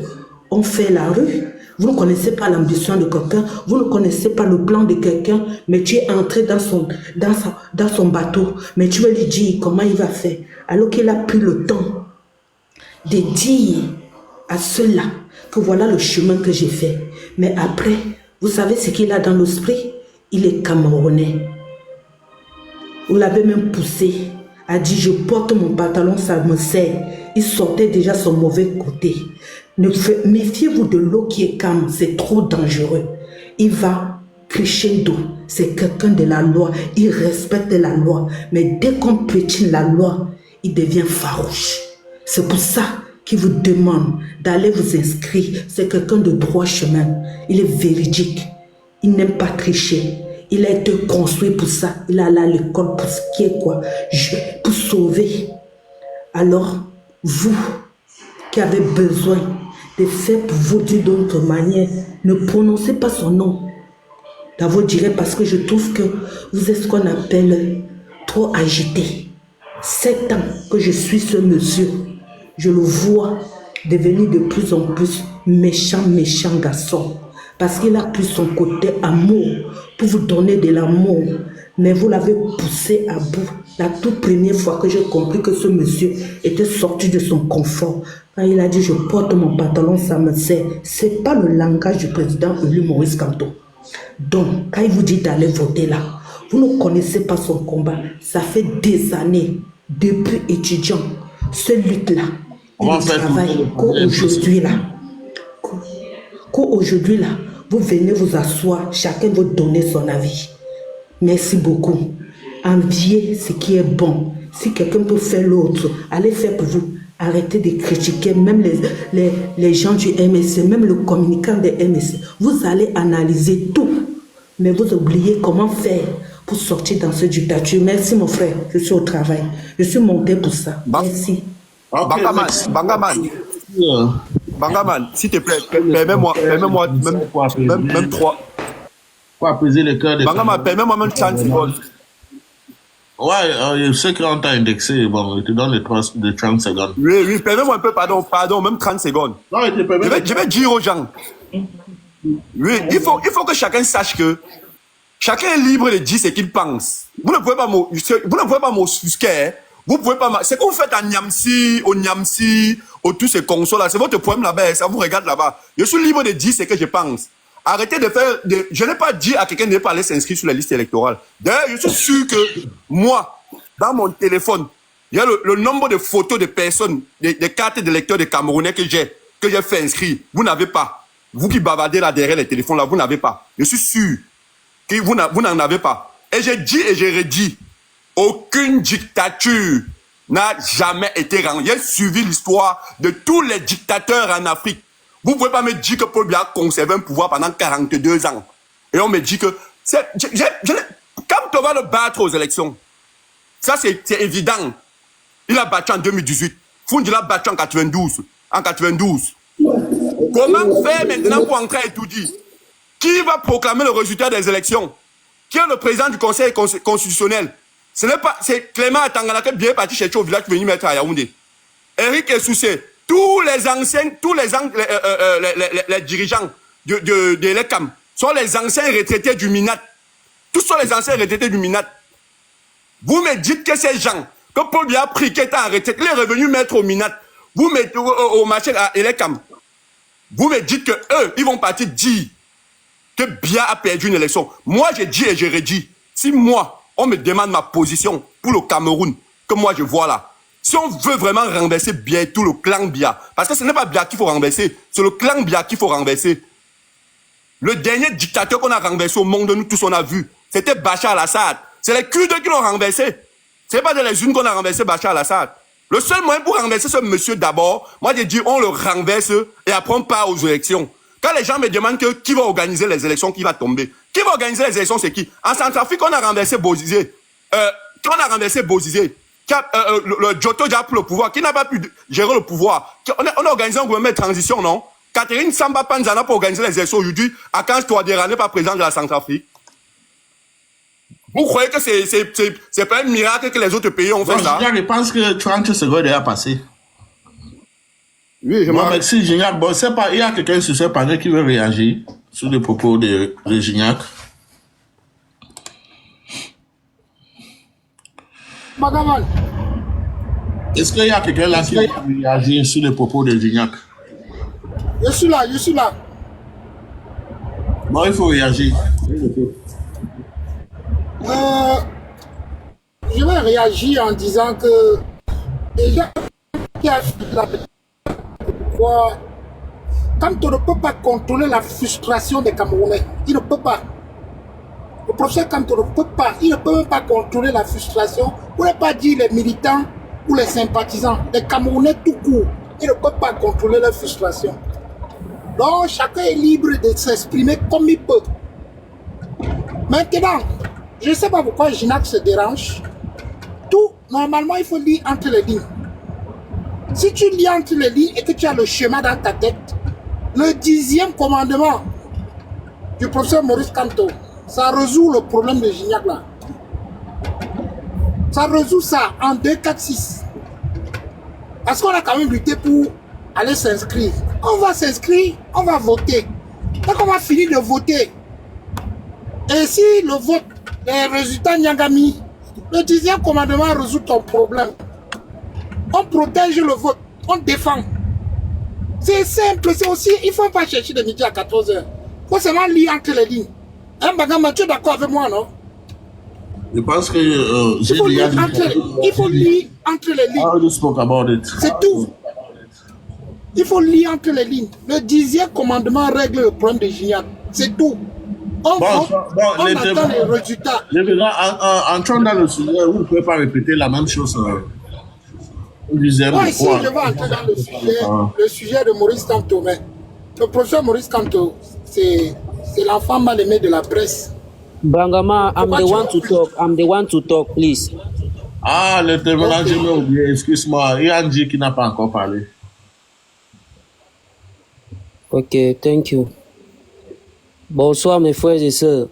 ont fait la rue. Vous ne connaissez pas l'ambition de quelqu'un, vous ne connaissez pas le plan de quelqu'un, mais tu es entré dans son bateau, mais tu veux lui dire comment il va faire, alors qu'il a pris le temps de dire à ceux-là que voilà le chemin que j'ai fait. Mais après, vous savez ce qu'il a dans l'esprit? Il est camerounais. Vous l'avez même poussé, a dit je porte mon pantalon, ça me sert. Il sortait déjà son mauvais côté. Méfiez-vous de l'eau qui est calme, c'est trop dangereux. Il va crescendo, c'est quelqu'un de la loi, il respecte la loi. Mais dès qu'on piétine la loi, il devient farouche. C'est pour ça qu'il vous demande d'aller vous inscrire. C'est quelqu'un de droit chemin. Il est véridique. Il n'aime pas tricher. Il a été construit pour ça. Il est allé à l'école pour ce qui est quoi? Pour sauver. Alors, vous qui avez besoin de faire pour vous d'une autre manière, ne prononcez pas son nom. D'abord, je dirais parce que je trouve que vous êtes ce qu'on appelle trop agité. 7 ans que je suis ce monsieur, je le vois devenir de plus en plus méchant garçon. Parce qu'il a pris son côté amour pour vous donner de l'amour. Mais vous l'avez poussé à bout. La toute première fois que j'ai compris que ce monsieur était sorti de son confort, quand il a dit je porte mon pantalon, ça me sert. Ce n'est pas le langage du président élu Maurice Kamto. Donc, quand il vous dit d'aller voter là, vous ne connaissez pas son combat. Ça fait des années, depuis étudiant, ce lutte-là, il travaille qu'aujourd'hui là. Qu'aujourd'hui là, vous venez vous asseoir, chacun vous donner son avis. Merci beaucoup. Enviez ce qui est bon. Si quelqu'un peut faire l'autre, allez faire pour vous. Arrêtez de critiquer même les gens du MSC, même le communicant des MSC. Vous allez analyser tout, mais vous oubliez comment faire pour sortir dans ce dictature. Merci mon frère, je suis au travail. Je suis monté pour ça. Merci. Bangaman, s'il te plaît, permets-moi même 3. Pour apaiser les cœurs des Bangaman, permets-moi même 30 secondes. Ouais, je sais qu'on t'a indexé, bon, je te donne les 30 secondes. Oui, permets-moi un peu, pardon, même 30 secondes. Non, je vais dire aux gens. Oui, il faut que chacun sache que chacun est libre de dire ce qu'il pense. Vous ne pouvez pas m'offusquer. Vous pouvez pas. C'est que vous faites à Niamsi, au tous ces consoles là. C'est votre problème là-bas. Ça vous regarde là-bas. Je suis libre de dire ce que je pense. Arrêtez de faire. Je n'ai pas dit à quelqu'un de ne pas aller s'inscrire sur la liste électorale. D'ailleurs, je suis sûr que moi, dans mon téléphone, il y a le nombre de photos de personnes, des cartes d'électeurs de Camerounais que j'ai fait inscrire. Vous n'avez pas. Vous qui bavardez là derrière les téléphones là, vous n'avez pas. Je suis sûr que vous n'en avez pas. Et j'ai dit et j'ai redit. Aucune dictature n'a jamais été rendue. J'ai suivi l'histoire de tous les dictateurs en Afrique. Vous ne pouvez pas me dire que Paul Biya a conservé un pouvoir pendant 42 ans. Et on me dit que... Quand on va le battre aux élections, ça c'est évident. Il a battu en 2018. Foundi l'a battu en 92. Comment faire maintenant pour entrer et tout dire? Qui va proclamer le résultat des élections? Qui est le président du Conseil constitutionnel? Ce n'est pas... C'est Clément Atangana qui est bien parti chercher au village pour venir mettre à Yaoundé. Eric Essoussé. Tous les anciens, les dirigeants de l'ECAM sont les anciens retraités du MINAT. Tous sont les anciens retraités du MINAT. Vous me dites que ces gens, que Paul Biya a pris, qui était en retraite, il est revenu mettre au MINAT, vous mettez au marché à l'ECAM. Vous me dites que eux, ils vont partir dire que Biya a perdu une élection. Moi, j'ai dit et je redis, si moi, on me demande ma position pour le Cameroun, que moi je vois là, si on veut vraiment renverser Biya, tout le clan Biya, parce que ce n'est pas Biya qu'il faut renverser, c'est le clan Biya qu'il faut renverser. Le dernier dictateur qu'on a renversé au monde, nous tous on a vu, c'était Bachar al-Assad. C'est les Kurdes qui l'ont renversé. Ce n'est pas dans les unes qu'on a renversé Bachar al-Assad. Le seul moyen pour renverser ce monsieur d'abord, moi j'ai dit on le renverse et après on part aux élections. Quand les gens me demandent qui va organiser les élections, qui va tomber. Qui va organiser les élections, c'est qui? En Centrafrique, on a renversé Bozizé. Quand on a renversé Bozizé, le Giotto a pris le pouvoir, qui n'a pas pu gérer le pouvoir. On a organisé un gouvernement de transition, non? Catherine Samba Panzana pour organiser les élections aujourd'hui, Akanj Touadéra n'est pas président de la Centrafrique. Vous croyez que c'est pas un miracle que les autres pays ont fait ça? Je pense que 30 secondes est passé. Oui, je bon, merci Gignac. Bon, c'est pas, il y a quelqu'un sur ce panel qui veut réagir sur les propos de Gignac. Magaman. Est-ce qu'il y a quelqu'un là qui veut réagir sur les propos de Gignac? Je suis là. Bon, il faut réagir. Je vais réagir en disant que déjà, pourquoi quand on ne peut pas contrôler la frustration des Camerounais, il ne peut pas. Le professeur, quand on ne peut pas, il ne peut même pas contrôler la frustration, pour ne pas dire les militants ou les sympathisants, les Camerounais tout court, il ne peut pas contrôler leur frustration. Donc chacun est libre de s'exprimer comme il peut. Maintenant, je ne sais pas pourquoi Gignac se dérange. Tout, normalement, il faut lire entre les lignes. Si tu lis entre les lignes et que tu as le schéma dans ta tête, le 10e commandement du professeur Maurice Kamto, ça résout le problème de Gignac là. Ça résout ça en 2, 4, 6. Parce qu'on a quand même lutté pour aller s'inscrire. On va s'inscrire, on va voter. Donc on va finir de voter. Et si le vote, les résultats Nyangami, le 10e commandement résout ton problème. On protège le vote, on défend. C'est simple, c'est aussi, il ne faut pas chercher de midi à 14h. Il faut seulement lire entre les lignes. Hein, Bagama, tu es d'accord avec moi, non? Je pense que il faut lire entre les lignes. C'est tout. Il faut lire entre les lignes. Le 10e commandement règle le problème de Gignac. C'est tout. On attend les résultats. Entrons dans le sujet, vous ne pouvez pas répéter la même chose. Oui, si je vais entrer dans le sujet de Maurice Kamto, mais le professeur Maurice Kamto, c'est l'enfant mal aimé de la presse. Bangama, I'm the one to talk, please. Ah, le témoignage, j'ai oublié, excuse-moi. Il y a Andy qui n'a pas encore parlé. Ok, thank you. Bonsoir mes frères et sœurs.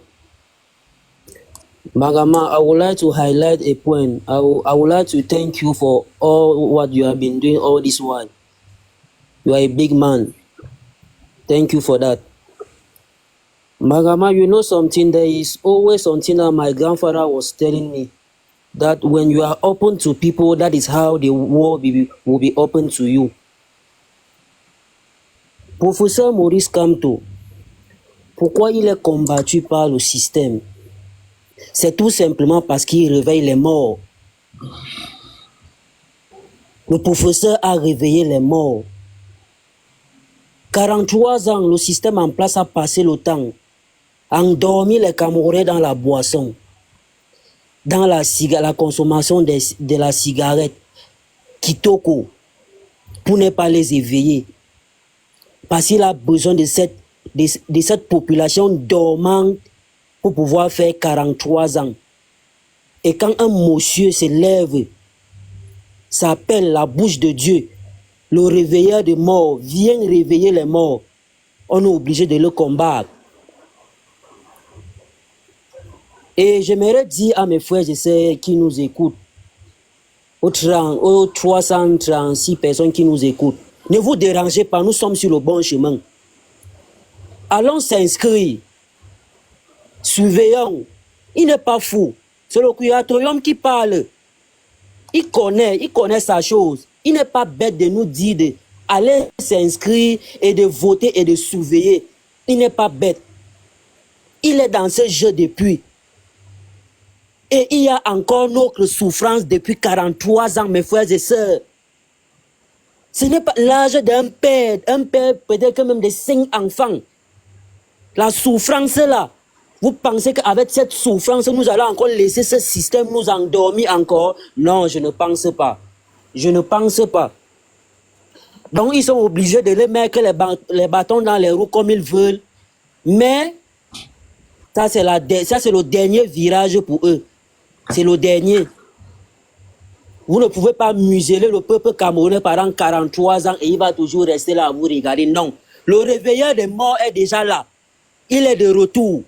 Bangama, I would like to highlight a point. I would like to thank you for all what you have been doing all this while. You are a big man. Thank you for that. Magama, you know something, there is always something that my grandfather was telling me, that when you are open to people, that is how the world will be open to you. Professeur Maurice Kamto, pourquoi il est combattu par le système? C'est tout simplement parce qu'il réveille les morts. Le professeur a réveillé les morts. 43 ans, le système en place a passé le temps, endormi les Camerounais dans la boisson, dans la consommation de la cigarette, kitoko, pour ne pas les éveiller. Parce qu'il a besoin de cette population dormante pour pouvoir faire 43 ans. Et quand un monsieur se lève, s'appelle la bouche de Dieu, le réveilleur des morts, vient réveiller les morts, on est obligé de le combattre. Et j'aimerais dire à mes frères et sœurs qui nous écoutent, aux 336 personnes qui nous écoutent, ne vous dérangez pas, nous sommes sur le bon chemin. Allons s'inscrire. Surveillons. Il n'est pas fou. C'est le curatorium qui parle. Il connaît sa chose. Il n'est pas bête de nous dire d'aller s'inscrire et de voter et de surveiller. Il n'est pas bête. Il est dans ce jeu depuis. Et il y a encore notre souffrance depuis 43 ans, mes frères et sœurs. Ce n'est pas l'âge d'un père peut-être même de 5 enfants. La souffrance là, vous pensez qu'avec cette souffrance, nous allons encore laisser ce système nous endormir encore? Non, je ne pense pas. Je ne pense pas. Donc ils sont obligés de les mettre les bâtons dans les roues comme ils veulent. Mais ça c'est le dernier virage pour eux. C'est le dernier. Vous ne pouvez pas museler le peuple camerounais pendant 43 ans et il va toujours rester là à vous regarder. Non. Le réveilleur des morts est déjà là. Il est de retour.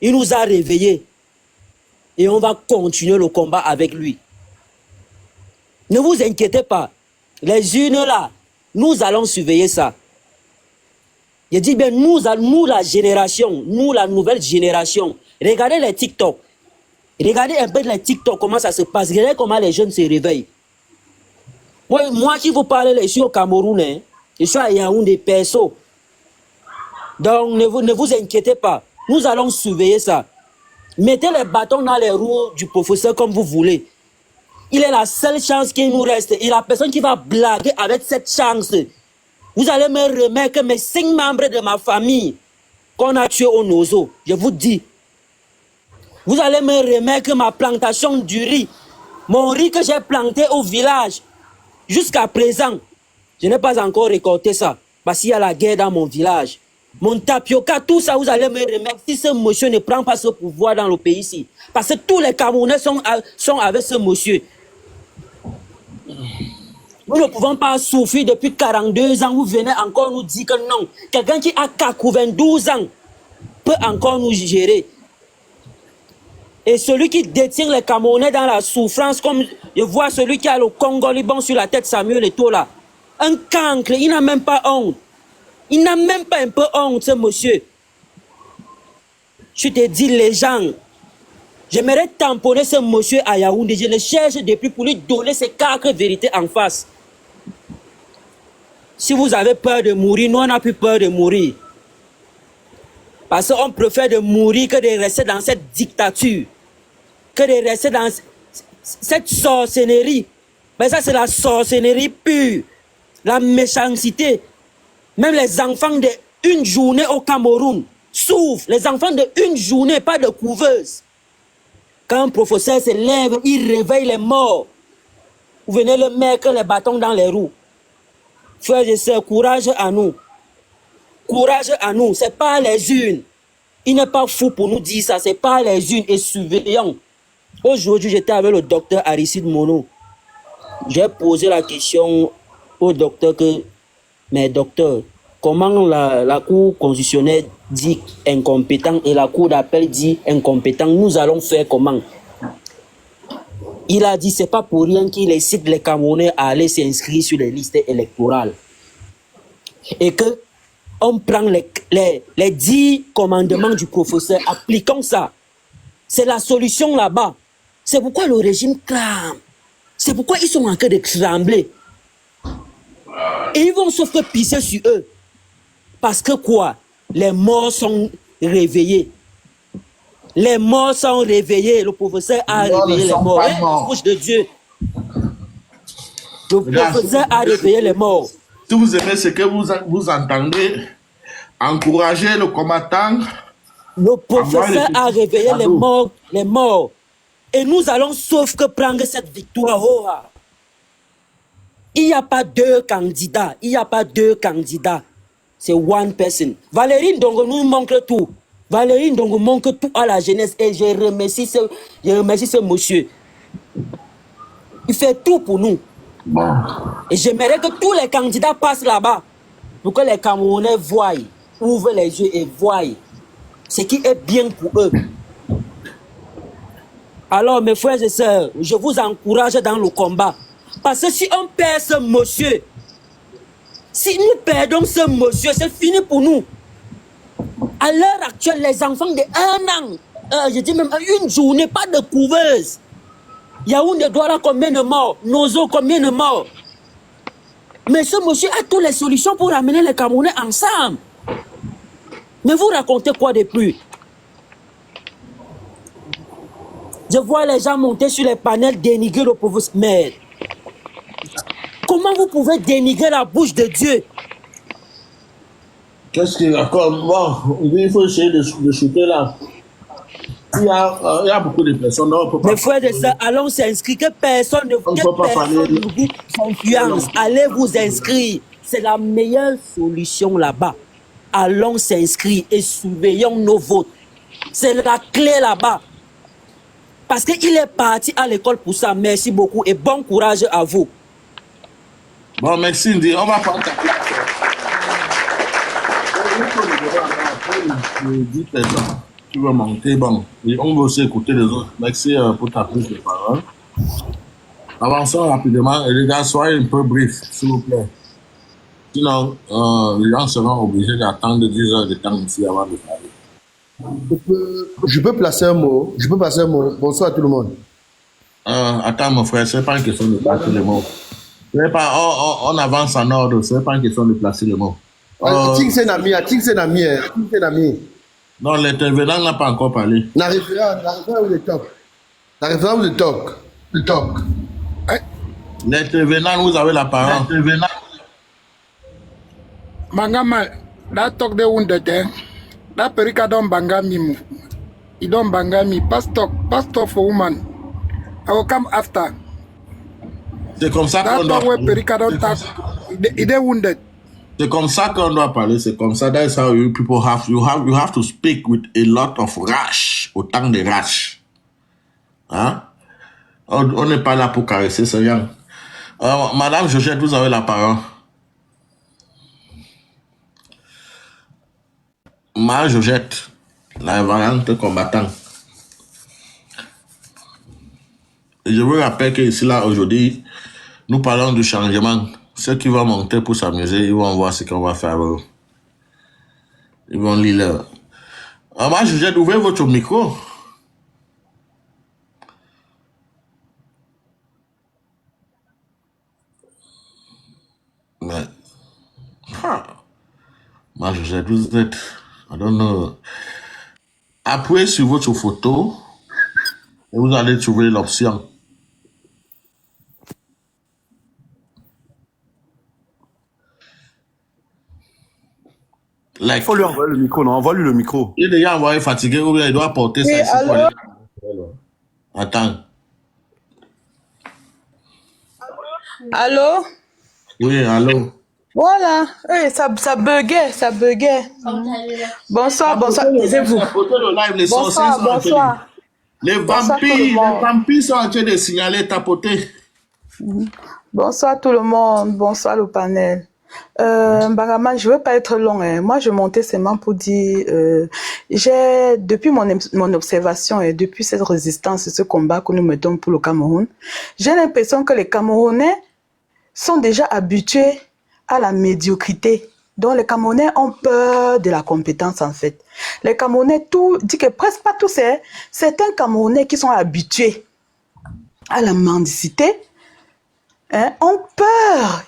Il nous a réveillés. Et on va continuer le combat avec lui. Ne vous inquiétez pas. Les urnes là, nous allons surveiller ça. Je dis bien, nous la génération, nous la nouvelle génération. Regardez les TikTok. Regardez un peu les TikTok, comment ça se passe. Regardez comment les jeunes se réveillent. Moi qui vous parle, je suis au Cameroun. Hein. Je suis à Yaoundé, perso. Donc ne vous inquiétez pas. Nous allons surveiller ça. Mettez les bâtons dans les roues du professeur comme vous voulez. Il est la seule chance qui nous reste. Et la personne qui va blaguer avec cette chance, vous allez me remettre que mes 5 membres de ma famille qu'on a tués au Nozo, je vous dis. Vous allez me remettre ma plantation du riz. Mon riz que j'ai planté au village. Jusqu'à présent, je n'ai pas encore récolté ça. Parce qu'il y a la guerre dans mon village. Mon tapioca, tout ça, vous allez me remettre si ce monsieur ne prend pas ce pouvoir dans le pays ici. Parce que tous les Camerounais sont avec ce monsieur. Nous ne pouvons pas souffrir depuis 42 ans. Vous venez encore nous dire que non. Quelqu'un qui a 92 ans peut encore nous gérer. Et celui qui détient les Camerounais dans la souffrance, comme je vois celui qui a le Congo-Liban sur la tête, Samuel Eto'o là. Un cancre, il n'a même pas honte. Il n'a même pas un peu honte, ce monsieur. Je te dis, les gens, j'aimerais tamponner ce monsieur à Yaoundé. Je le cherche depuis pour lui donner ces 4 vérités en face. Si vous avez peur de mourir, nous on n'a plus peur de mourir. Parce qu'on préfère de mourir que de rester dans cette dictature. Que de rester dans cette sorcellerie. Mais ça c'est la sorcellerie pure. La méchanceté. Même les enfants d'une journée au Cameroun souffrent. Les enfants d'une journée, pas de couveuse. Quand un professeur se lève, il réveille les morts. Vous venez le mettre les bâtons dans les roues. Frères et sœurs, courage à nous. Courage à nous. Ce n'est pas les unes. Il n'est pas fou pour nous dire ça. Ce n'est pas les unes et surveillants. Aujourd'hui, j'étais avec le docteur Aristide Mono. J'ai posé la question au docteur que, mais docteur, comment la Cour constitutionnelle dit incompétent et la Cour d'appel dit incompétent, nous allons faire comment? Il a dit, c'est pas pour rien qu'il incite les Camerounais à aller s'inscrire sur les listes électorales. Et que on prend les 10 commandements du professeur, appliquons ça. C'est la solution là-bas. C'est pourquoi le régime clame. C'est pourquoi ils sont en train de trembler. Et ils vont sauf que pisser sur eux. Parce que quoi? Les morts sont réveillés. Les morts sont réveillés. Le professeur a réveillé les morts. La bouche de Dieu. Le professeur a réveillé les morts. Si vous aimez ce que vous entendez, encouragez le combattant. Le professeur a réveillé les morts. Et nous allons sauf que prendre cette victoire. Oh, il n'y a pas 2 candidats. Il n'y a pas 2 candidats. c'est one person. Valérie Ndongo nous manque tout. Valérie Ndongo manque tout à la jeunesse et je remercie ce monsieur. Il fait tout pour nous. Bon. Et j'aimerais que tous les candidats passent là-bas pour que les Camerounais voient, ouvrent les yeux et voient ce qui est bien pour eux. Alors, mes frères et sœurs, je vous encourage dans le combat. Parce que si on perd ce monsieur, si nous perdons ce monsieur, c'est fini pour nous. À l'heure actuelle, les enfants de 1 an, je dis même une journée, pas de couveuse. Yaoundé Douala, combien de morts? Nozo, combien de morts? Mais ce monsieur a toutes les solutions pour amener les Camerounais ensemble. Mais vous racontez quoi de plus? Je vois les gens monter sur les panels, dénigrer le pauvre maire. Comment vous pouvez dénigrer la bouche de Dieu? Qu'est-ce qu'il y a comme... Bon, il faut essayer de shooter là. Il y a beaucoup de personnes. Mes frères et sœurs, allons s'inscrire. Que personne ne vous influence. Allez vous inscrire. C'est la meilleure solution là-bas. Allons s'inscrire et surveillons nos votes. C'est la clé là-bas. Parce qu'il est parti à l'école pour ça. Merci beaucoup et bon courage à vous. Bon, merci Ndi. On va prendre ta place. Tu veux monter, bon. Et on va aussi écouter les autres. Merci pour ta prise de parole. Avançons rapidement. Et les gars, soyez un peu briefs, s'il vous plaît. Sinon, les gens seront obligés d'attendre 10 heures de temps ici avant de parler. Je peux placer un mot. Bonsoir à tout le monde. Attends, mon frère, ce n'est pas une question de placer le mot. On avance en ordre, ce n'est pas une question de placer le mot. Non, l'intervenant n'a pas encore parlé. La référence ou le talk. Le talk. L'intervenant, vous avez la parole. Mangama, that talk de wundete. That perika don bangami mu. He don bangami. Pastor for woman. I will come after. C'est comme ça qu'on doit parler. C'est comme ça qu'on doit parler. C'est comme ça. That's how you people you have to speak with a lot of rush. Autant de rush. Hein? On n'est pas là pour caresser ce gens. Madame Georgette, vous avez la parole. Madame Georgette, la variante combattant. Et je vous rappelle qu'ici, là, aujourd'hui, nous parlons du changement. Ceux qui vont monter pour s'amuser, ils vont voir ce qu'on va faire. Ils vont lire leur... moi, je viens d'ouvrir votre micro. Mais... moi, je viens vous êtes... I don't know. Appuyez sur votre photo et vous allez trouver l'option. Il faut lui envoyer le micro, non? Envoie-lui le micro. Il est déjà envoyé fatigué ou bien il doit porter ça ici pour aller. Attends. Allô? Oui, allô. Voilà. Hey, ça buguait. Bonsoir. Taisez-vous. Bonsoir. Les vampires sont en train de signaler tapoter. Bonsoir tout le monde. Bonsoir le panel. Mbagama, je veux pas être long. Moi, je montais seulement pour dire, j'ai depuis mon observation et depuis cette résistance, ce combat que nous mettons pour le Cameroun, j'ai l'impression que les Camerounais sont déjà habitués à la médiocrité. Donc les Camerounais ont peur de la compétence en fait. Les Camerounais, dit que presque pas tous, certains Camerounais qui sont habitués à la mendicité, ont peur.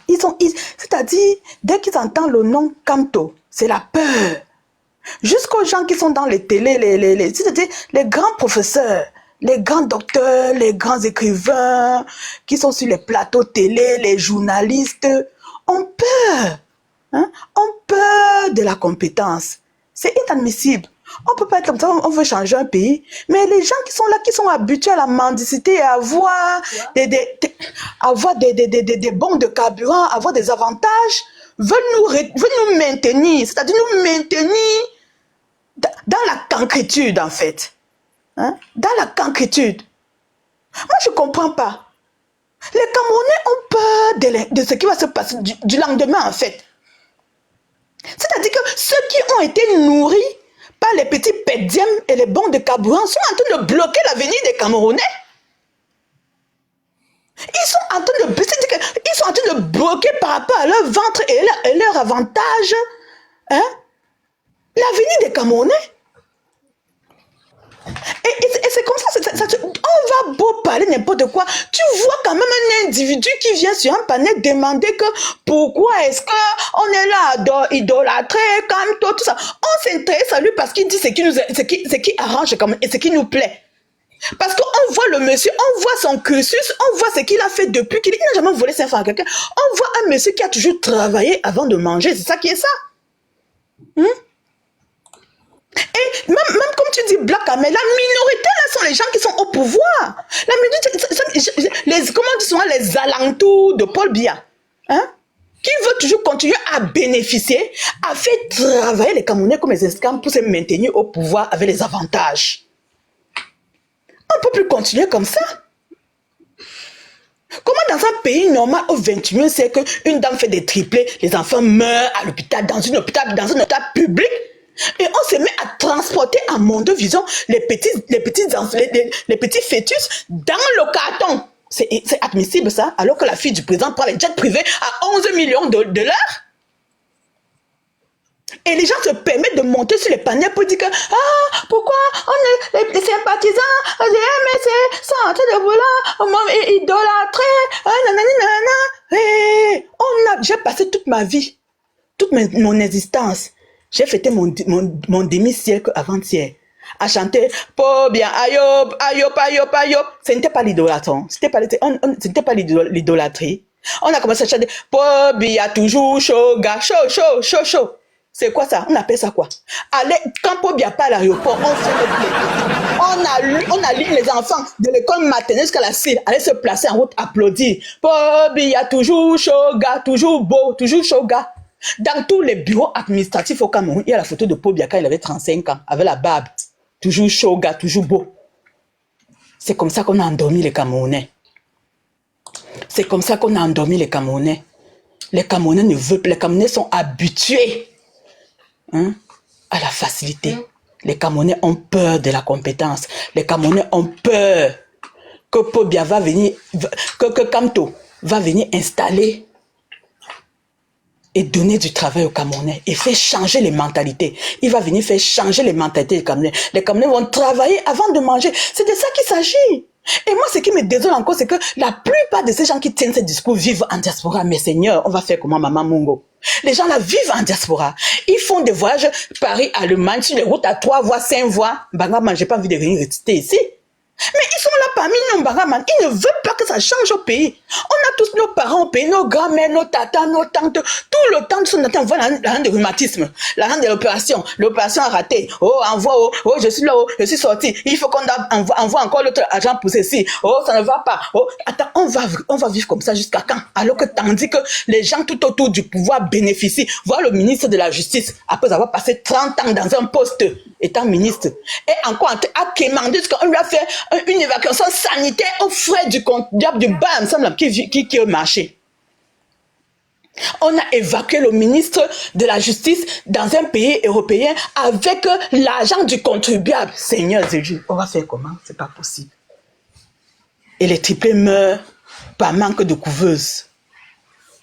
C'est-à-dire, dès qu'ils entendent le nom Kamto, c'est la peur. Jusqu'aux gens qui sont dans les télés, c'est-à-dire les grands professeurs, les grands docteurs, les grands écrivains qui sont sur les plateaux télé, les journalistes, ont peur. Ont peur de la compétence. C'est inadmissible. On ne peut pas être comme ça, on veut changer un pays. Mais les gens qui sont là, qui sont habitués à la mendicité, à avoir des bons de carburant, avoir des avantages, veulent nous maintenir, c'est-à-dire nous maintenir dans la cancrétude, en fait. Hein? Dans la cancrétude. Moi, je ne comprends pas. Les Camerounais ont peur de ce qui va se passer du lendemain, en fait. C'est-à-dire que ceux qui ont été nourris par les petits pédiums et les bons de carburant sont en train de bloquer l'avenir des Camerounais. Ils sont en train de bloquer par rapport à leur ventre et leur avantage, hein, l'avenir des Camerounais. Et c'est comme ça, on va beau parler n'importe quoi. Tu vois quand même un individu qui vient sur un panel demander que pourquoi est-ce qu'on est là à idolâtrer comme tout ça. On s'intéresse à lui parce qu'il dit ce qui arrange et ce qui nous plaît. Parce qu'on voit le monsieur, on voit son cursus, on voit ce qu'il a fait depuis qu'il n'a jamais volé 5 francs à quelqu'un. On voit un monsieur qui a toujours travaillé avant de manger. C'est ça qui est ça. Et même comme tu dis, Black Amel, la minorité, là, sont les gens qui sont au pouvoir. La minorité, comment on dit souvent, les alentours de Paul Biya, hein, qui veut toujours continuer à bénéficier, à faire travailler les Camerounais comme les esclaves pour se maintenir au pouvoir avec les avantages. On ne peut plus continuer comme ça. Comment dans un pays normal au 21e siècle, une dame fait des triplés, les enfants meurent à l'hôpital, dans un hôpital public, et on se met à transporter à Mondovision les petits fœtus dans le carton. C'est admissible ça, alors que la fille du président prend les jets privés à 11 millions de dollars. Et les gens se permettent de monter sur les panels pour dire que pourquoi les sympathisants de MSC sont en train de vouloir idolâtrer, j'ai passé toute ma vie, mon existence. J'ai fêté mon demi-siècle avant-hier à chanter pour bien Ayop, Ayop, Ayop, Ayop. Ce n'était pas l'idolâtrie. C'était pas l'idolâtrie. On a commencé à chanter pour bien toujours chaud, gars, chaud. C'est quoi ça? On appelle ça quoi? Allez, quand Pobia pas à l'aéroport, on fait le blé. On a lu les enfants de l'école maternelle jusqu'à la CIL, aller se placer en route, applaudir. Pobia toujours chaud, gars, toujours beau, toujours chaud, gars. Dans tous les bureaux administratifs au Cameroun, il y a la photo de Pobia quand il avait 35 ans, avec la barbe. Toujours chaud, gars, toujours beau. C'est comme ça qu'on a endormi les Camerounais. C'est comme ça qu'on a endormi les Camerounais. Les Camerounais ne veulent plus, les Camerounais sont habitués à la facilité. Les Camerounais ont peur de la compétence. Les Camerounais ont peur que Pobia va venir, que Kamto va venir installer et donner du travail aux Camerounais et faire changer les mentalités. Il va venir faire changer les mentalités des Camerounais. Les Camerounais vont travailler avant de manger. C'est de ça qu'il s'agit. Et moi, ce qui me désole encore, c'est que la plupart de ces gens qui tiennent ces discours vivent en diaspora. Mais Seigneur, on va faire comment, Maman Mungo? Les gens là vivent en diaspora. Ils font des voyages Paris-Allemagne sur les routes à 3 voies, 5 voies. Bagaman, j'ai pas envie de venir réciter ici. Mais ils sont là parmi nous, Bagaman. Ils ne veulent pas que ça change au pays. On a tous nos parents au pays, nos grands-mères, nos tatas, nos tantes. Tout le temps, on voit la reine de rhumatisme, la reine de l'opération. L'opération a raté. Oh, envoie, oh, je suis là, oh, je suis sorti. Il faut qu'on envoie encore l'autre agent pour ceci. Oh, ça ne va pas. Oh, attends, on va vivre comme ça jusqu'à quand? Alors que tandis que les gens tout autour du pouvoir bénéficient. Voir le ministre de la Justice, après avoir passé 30 ans dans un poste, étant ministre, et encore à quémander jusqu'à lui a fait une évacuation sanitaire aux frais du contribuable du bas, il me semble, qui a marché. On a évacué le ministre de la Justice dans un pays européen avec l'argent du contribuable. Seigneur Dieu, on va faire comment? C'est pas possible. Et les triplés meurent par manque de couveuse.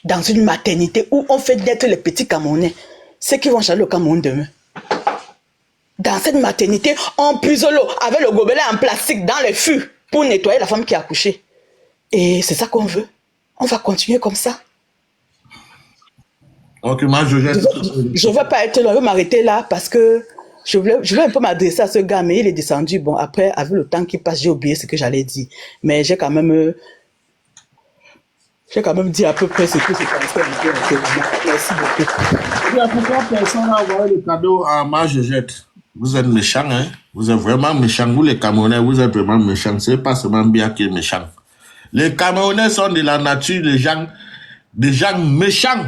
Dans une maternité où on fait naître les petits Camerounais. Ceux qui vont changer le Cameroun demain. Dans cette maternité, on puise l'eau avec le gobelet en plastique dans les fûts pour nettoyer la femme qui a accouché. Et c'est ça qu'on veut. On va continuer comme ça. Ok, moi je jette. Je ne veux pas être là, je veux m'arrêter là parce que je voulais un peu m'adresser à ce gars, mais il est descendu. Bon, après, avec le temps qui passe, j'ai oublié ce que j'allais dire. Mais j'ai quand même dit à peu près ce que c'est comme ça. Merci beaucoup. Pourquoi personne n'a envoyé le cadeau à moi je jette? Vous êtes méchants, hein? Vous êtes vraiment méchants. Vous, les Camerounais, vous êtes vraiment méchants. C'est pas seulement bien qui est méchant. Les Camerounais sont de la nature des gens méchants.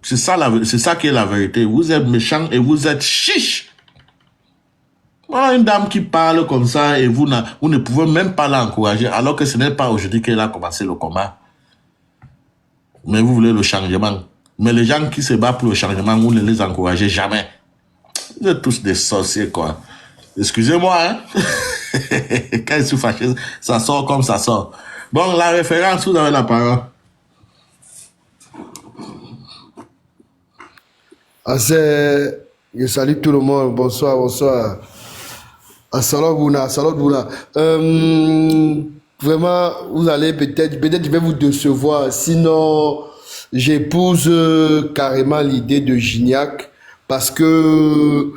C'est ça qui est la vérité. Vous êtes méchant et vous êtes chiche. Voilà une dame qui parle comme ça et vous ne pouvez même pas l'encourager alors que ce n'est pas aujourd'hui qu'elle a commencé le combat. Mais vous voulez le changement. Mais les gens qui se battent pour le changement, vous ne les encouragez jamais. Vous êtes tous des sorciers, quoi. Excusez-moi, hein. Quand je suis fâché, ça sort comme ça sort. Bon, la référence, vous avez la parole. Je salue tout le monde. Bonsoir, bonsoir. Salut Bouna, salut Bouna. Vraiment, vous allez peut-être je vais vous décevoir. Sinon, j'épouse carrément l'idée de Gignac parce que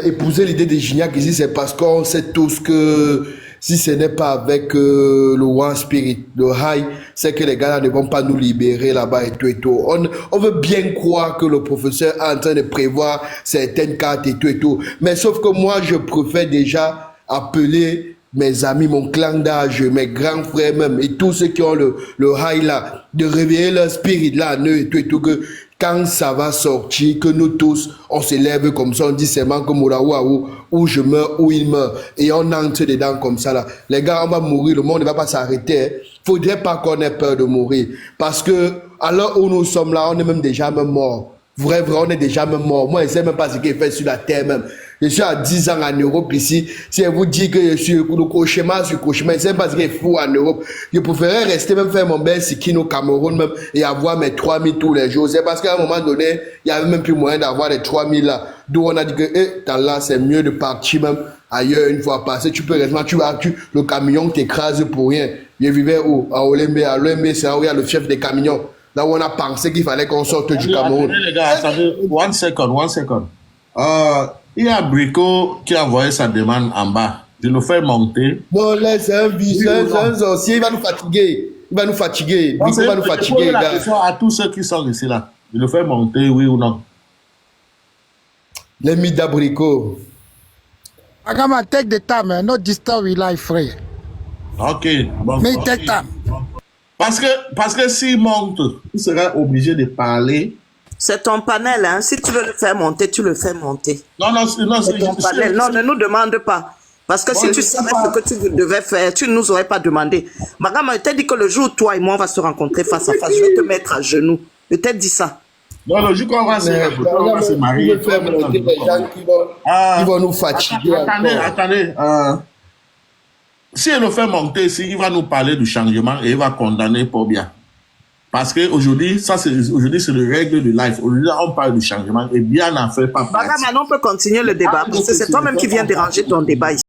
épouser l'idée de Gignac ici, c'est parce qu'on sait tous que si ce n'est pas avec le One Spirit, le High, c'est que les gars-là ne vont pas nous libérer là-bas et tout et tout. On veut bien croire que le professeur est en train de prévoir certaines cartes et tout et tout. Mais sauf que moi, je préfère déjà appeler mes amis, mon clan d'âge, mes grands frères même, et tous ceux qui ont le High là, de réveiller leur spirit là en eux et tout, que quand ça va sortir, que nous tous, on se lève comme ça, on dit seulement que Mouraouaou, ou je meurs, ou il meurt, et on entre dedans comme ça là. Les gars, on va mourir, le monde ne va pas s'arrêter. Faudrait pas qu'on ait peur de mourir, parce que à l'heure où nous sommes là, on est même déjà même mort. Vrai, on est déjà même mort. Moi, je ne sais même pas ce qu'il fait sur la terre même. Je suis à 10 ans en Europe ici. Si je vous dis que je suis le cauchemar sur cauchemar, je ne sais pas ce qu'il faut en Europe. Je préférerais rester même faire mon bel ski au Cameroun même et avoir mes 3000 tous les jours. C'est parce qu'à un moment donné, il n'y avait même plus moyen d'avoir les 3000 là. D'où on a dit que, là, c'est mieux de partir même ailleurs une fois passé. Tu peux rester, le camion t'écrase pour rien. Je vivais où? À Olembe. À Olembe, c'est là où il y a le chef des camions. Là où on a pensé qu'il fallait qu'on sorte du Cameroun. Attendez, les gars, attendez. One second. Il y a Brico qui a envoyé sa demande en bas. Je le fais monter. Non, là, c'est un sorcier. Il va nous fatiguer. Brico va nous fatiguer, les gars. À tous ceux qui sont ici là. Je le fais monter, oui ou non? Les Mida Brico. Agama, take the time, man. Not disturb your life, frère. Ok. Bon, Mais take time. Parce que s'il monte, il sera obligé de parler. C'est ton panel, hein. Si tu veux le faire monter, tu le fais monter. Non, c'est ton panel. Non, ne nous demande pas. Parce que si tu savais ce que tu devais faire, tu ne nous aurais pas demandé. Magama, je t'ai dit que le jour où toi et moi, on va se rencontrer face à face, je vais te mettre à genoux. Je t'ai dit ça. Non, le jour qu'on va se marier, les gens qui vont nous fatiguer. Attendez. Si elle le fait monter ici, il va nous parler du changement et il va condamner pour bien. Parce qu'aujourd'hui, c'est le règle du life. Aujourd'hui, on parle du changement et bien n'en fait pas partie. Magama, on peut continuer le débat parce que c'est toi-même qui viens déranger ton débat ici.